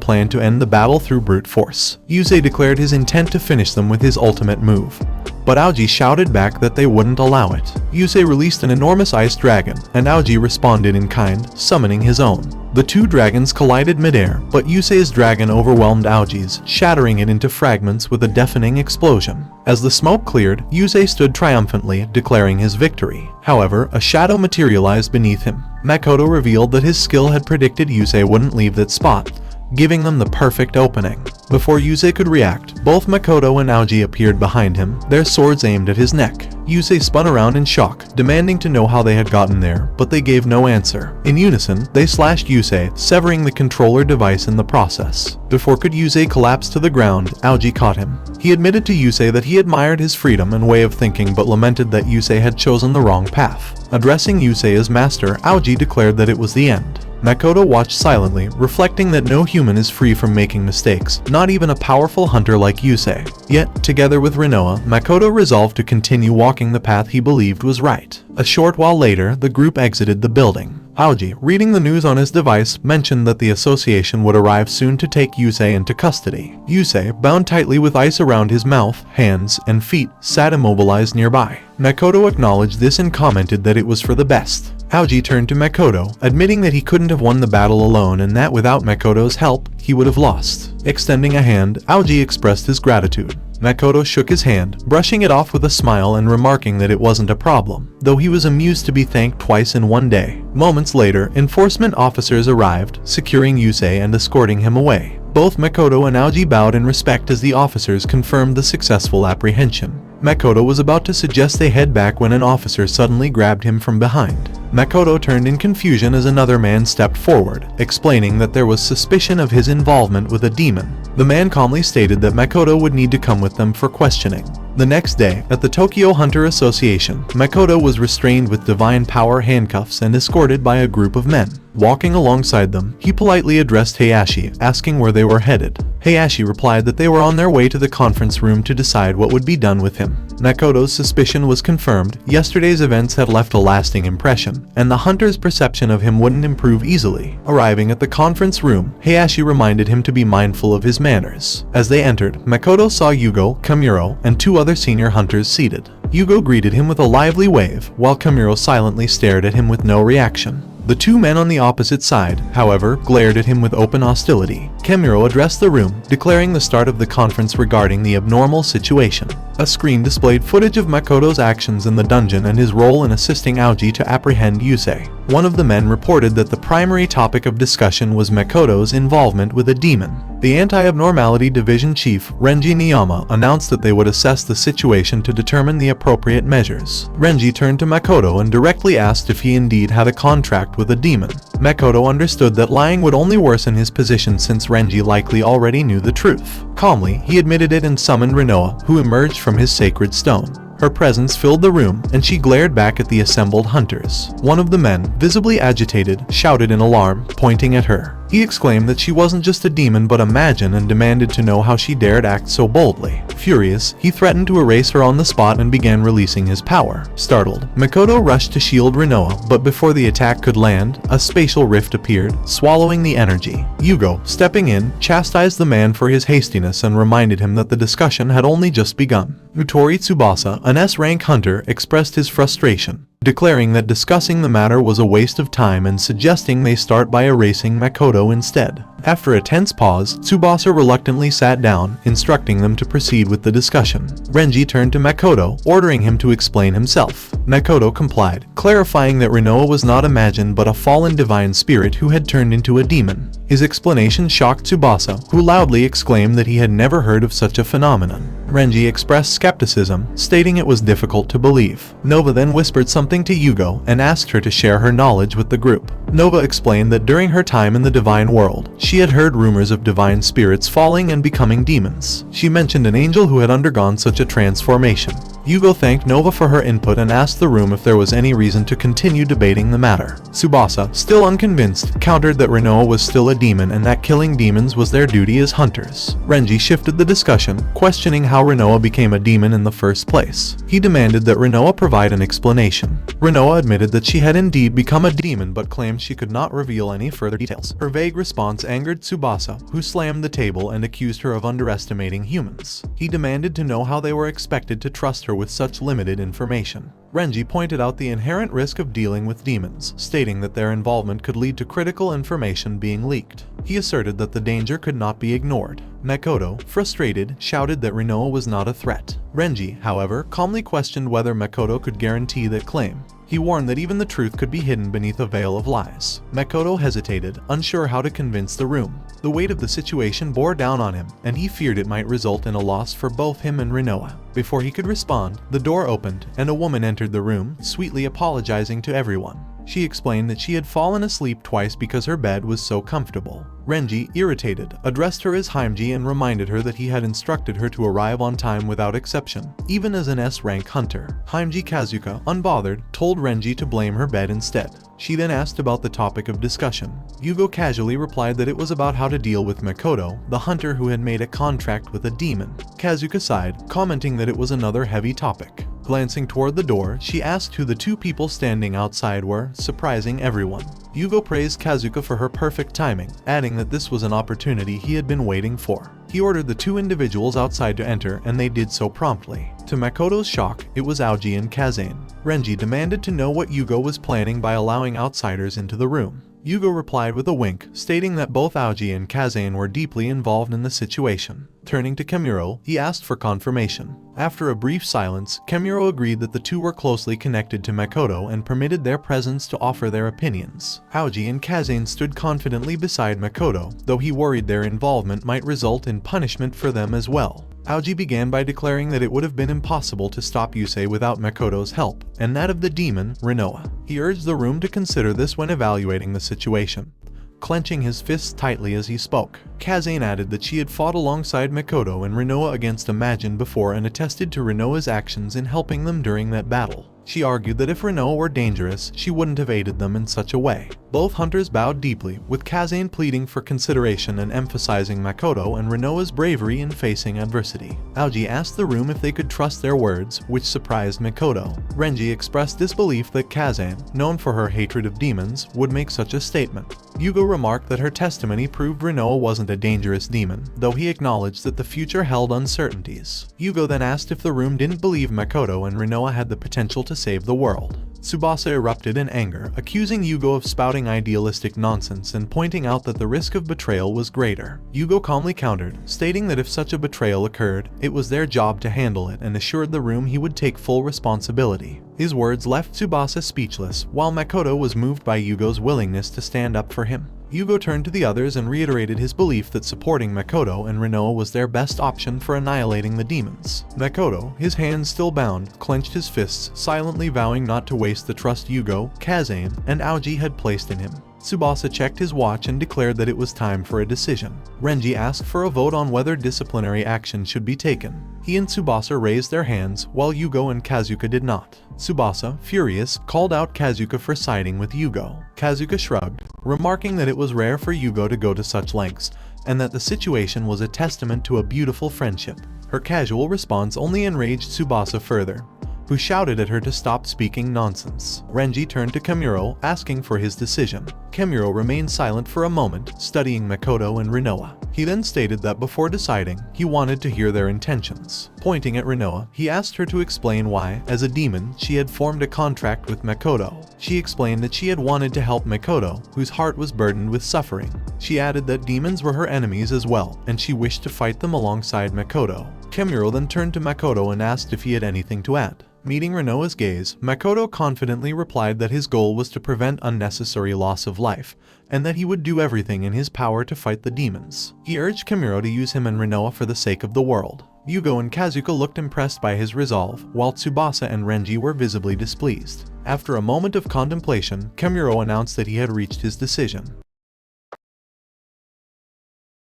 planned to end the battle through brute force. Yusei declared his intent to finish them with his ultimate move, but Aoji shouted back that they wouldn't allow it. Yusei released an enormous ice dragon, and Aoji responded in kind, summoning his own. The two dragons collided midair, but Yusei's dragon overwhelmed Aoji's, shattering it into fragments with a deafening explosion. As the smoke cleared, Yusei stood triumphantly, declaring his victory. However, a shadow materialized beneath him. Makoto revealed that his skill had predicted Yusei wouldn't leave that spot, giving them the perfect opening. Before Yusei could react, both Makoto and Aoji appeared behind him, their swords aimed at his neck. Yusei spun around in shock, demanding to know how they had gotten there, but they gave no answer. In unison, they slashed Yusei, severing the controller device in the process. Before Yusei collapsed to the ground, Aoji caught him. He admitted to Yusei that he admired his freedom and way of thinking but lamented that Yusei had chosen the wrong path. Addressing Yusei as master, Aoji declared that it was the end. Makoto watched silently, reflecting that no human is free from making mistakes, not even a powerful hunter like Yusei. Yet, together with Rinoa, Makoto resolved to continue walking the path he believed was right. A short while later, the group exited the building. Aoji, reading the news on his device, mentioned that the association would arrive soon to take Yusei into custody. Yusei, bound tightly with ice around his mouth, hands, and feet, sat immobilized nearby. Makoto acknowledged this and commented that it was for the best. Aoji turned to Makoto, admitting that he couldn't have won the battle alone and that without Makoto's help, he would have lost. Extending a hand, Aoji expressed his gratitude. Makoto shook his hand, brushing it off with a smile and remarking that it wasn't a problem, though he was amused to be thanked twice in one day. Moments later, enforcement officers arrived, securing Yusei and escorting him away. Both Makoto and Aoji bowed in respect as the officers confirmed the successful apprehension. Makoto was about to suggest they head back when an officer suddenly grabbed him from behind. Makoto turned in confusion as another man stepped forward, explaining that there was suspicion of his involvement with a demon. The man calmly stated that Makoto would need to come with them for questioning. The next day, at the Tokyo Hunter Association, Makoto was restrained with divine power handcuffs and escorted by a group of men. Walking alongside them, he politely addressed Hayashi, asking where they were headed. Hayashi replied that they were on their way to the conference room to decide what would be done with him. Makoto's suspicion was confirmed. Yesterday's events had left a lasting impression, and the hunter's perception of him wouldn't improve easily. Arriving at the conference room, Hayashi reminded him to be mindful of his manners. As they entered, Makoto saw Yugo, Kamuro, and two other senior hunters seated. Yugo greeted him with a lively wave, while Kamuro silently stared at him with no reaction. The two men on the opposite side, however, glared at him with open hostility. Kemuro addressed the room, declaring the start of the conference regarding the abnormal situation. A screen displayed footage of Makoto's actions in the dungeon and his role in assisting Aoji to apprehend Yusei. One of the men reported that the primary topic of discussion was Makoto's involvement with a demon. The Anti-Abnormality Division Chief, Renji Niyama, announced that they would assess the situation to determine the appropriate measures. Renji turned to Makoto and directly asked if he indeed had a contract with a demon. Makoto understood that lying would only worsen his position since Renji likely already knew the truth. Calmly, he admitted it and summoned Rinoa, who emerged from his sacred stone. Her presence filled the room, and she glared back at the assembled hunters. One of the men, visibly agitated, shouted in alarm, pointing at her. He exclaimed that she wasn't just a demon but a Majin and demanded to know how she dared act so boldly. Furious, he threatened to erase her on the spot and began releasing his power. Startled, Makoto rushed to shield Rinoa, but before the attack could land, a spatial rift appeared, swallowing the energy. Yugo, stepping in, chastised the man for his hastiness and reminded him that the discussion had only just begun. Utori Tsubasa, an S-rank hunter, expressed his frustration, declaring that discussing the matter was a waste of time and suggesting they start by erasing Makoto instead. After a tense pause, Tsubasa reluctantly sat down, instructing them to proceed with the discussion. Renji turned to Makoto, ordering him to explain himself. Makoto complied, clarifying that Rinoa was not a Majin but a fallen divine spirit who had turned into a demon. His explanation shocked Tsubasa, who loudly exclaimed that he had never heard of such a phenomenon. Renji expressed skepticism, stating it was difficult to believe. Nova then whispered something to Yugo and asked her to share her knowledge with the group. Nova explained that during her time in the divine world, she had heard rumors of divine spirits falling and becoming demons. She mentioned an angel who had undergone such a transformation. Yugo thanked Nova for her input and asked the room if there was any reason to continue debating the matter. Tsubasa, still unconvinced, countered that Rinoa was still a demon and that killing demons was their duty as hunters. Renji shifted the discussion, questioning how Rinoa became a demon in the first place. He demanded that Rinoa provide an explanation. Rinoa admitted that she had indeed become a demon but claimed she could not reveal any further details. Her vague response angered Tsubasa, who slammed the table and accused her of underestimating humans. He demanded to know how they were expected to trust her with such limited information. Renji pointed out the inherent risk of dealing with demons, stating that their involvement could lead to critical information being leaked. He asserted that the danger could not be ignored. Makoto, frustrated, shouted that Rinoa was not a threat. Renji, however, calmly questioned whether Makoto could guarantee that claim. He warned that even the truth could be hidden beneath a veil of lies. Makoto hesitated, unsure how to convince the room. The weight of the situation bore down on him, and he feared it might result in a loss for both him and Rinoa. Before he could respond, the door opened, and a woman entered the room, sweetly apologizing to everyone. She explained that she had fallen asleep twice because her bed was so comfortable. Renji, irritated, addressed her as Haimji and reminded her that he had instructed her to arrive on time without exception, even as an S-rank hunter. Haimji Kazuka, unbothered, told Renji to blame her bed instead. She then asked about the topic of discussion. Yugo casually replied that it was about how to deal with Makoto, the hunter who had made a contract with a demon. Kazuka sighed, commenting that it was another heavy topic. Glancing toward the door, she asked who the two people standing outside were, surprising everyone. Yugo praised Kazuka for her perfect timing, adding that this was an opportunity he had been waiting for. He ordered the two individuals outside to enter, and they did so promptly. To Makoto's shock, it was Aoji and Kazane. Renji demanded to know what Yugo was planning by allowing outsiders into the room. Yugo replied with a wink, stating that both Aoji and Kazane were deeply involved in the situation. Turning to Kemuro, he asked for confirmation. After a brief silence, Kemuro agreed that the two were closely connected to Makoto and permitted their presence to offer their opinions. Aoji and Kazane stood confidently beside Makoto, though he worried their involvement might result in punishment for them as well. Aoji began by declaring that it would have been impossible to stop Yusei without Makoto's help, and that of the demon, Rinoa. He urged the room to consider this when evaluating the situation, clenching his fists tightly as he spoke. Kazane added that she had fought alongside Makoto and Rinoa against a Majin before and attested to Rinoa's actions in helping them during that battle. She argued that if Rinoa were dangerous, she wouldn't have aided them in such a way. Both hunters bowed deeply, with Kazane pleading for consideration and emphasizing Makoto and Rinoa's bravery in facing adversity. Aoji asked the room if they could trust their words, which surprised Makoto. Renji expressed disbelief that Kazane, known for her hatred of demons, would make such a statement. Yugo remarked that her testimony proved Rinoa wasn't a dangerous demon, though he acknowledged that the future held uncertainties. Yugo then asked if the room didn't believe Makoto and Rinoa had the potential to save the world. Tsubasa erupted in anger, accusing Yugo of spouting idealistic nonsense and pointing out that the risk of betrayal was greater. Yugo calmly countered, stating that if such a betrayal occurred, it was their job to handle it, and assured the room he would take full responsibility. His words left Tsubasa speechless, while Makoto was moved by Yugo's willingness to stand up for him. Yugo turned to the others and reiterated his belief that supporting Makoto and Rinoa was their best option for annihilating the demons. Makoto, his hands still bound, clenched his fists, silently vowing not to waste the trust Yugo, Kazane, and Aoji had placed in him. Tsubasa checked his watch and declared that it was time for a decision. Renji asked for a vote on whether disciplinary action should be taken. He and Tsubasa raised their hands, while Yugo and Kazuka did not. Tsubasa, furious, called out Kazuka for siding with Yugo. Kazuka shrugged, remarking that it was rare for Yugo to go to such lengths, and that the situation was a testament to a beautiful friendship. Her casual response only enraged Tsubasa further, who shouted at her to stop speaking nonsense. Renji turned to Kamuro, asking for his decision. Kamuro remained silent for a moment, studying Makoto and Rinoa. He then stated that before deciding, he wanted to hear their intentions. Pointing at Rinoa, he asked her to explain why, as a demon, she had formed a contract with Makoto. She explained that she had wanted to help Makoto, whose heart was burdened with suffering. She added that demons were her enemies as well, and she wished to fight them alongside Makoto. Kamuro then turned to Makoto and asked if he had anything to add. Meeting Rinoa's gaze, Makoto confidently replied that his goal was to prevent unnecessary loss of life, and that he would do everything in his power to fight the demons. He urged Kamuro to use him and Rinoa for the sake of the world. Yugo and Kazuka looked impressed by his resolve, while Tsubasa and Renji were visibly displeased. After a moment of contemplation, Kamuro announced that he had reached his decision.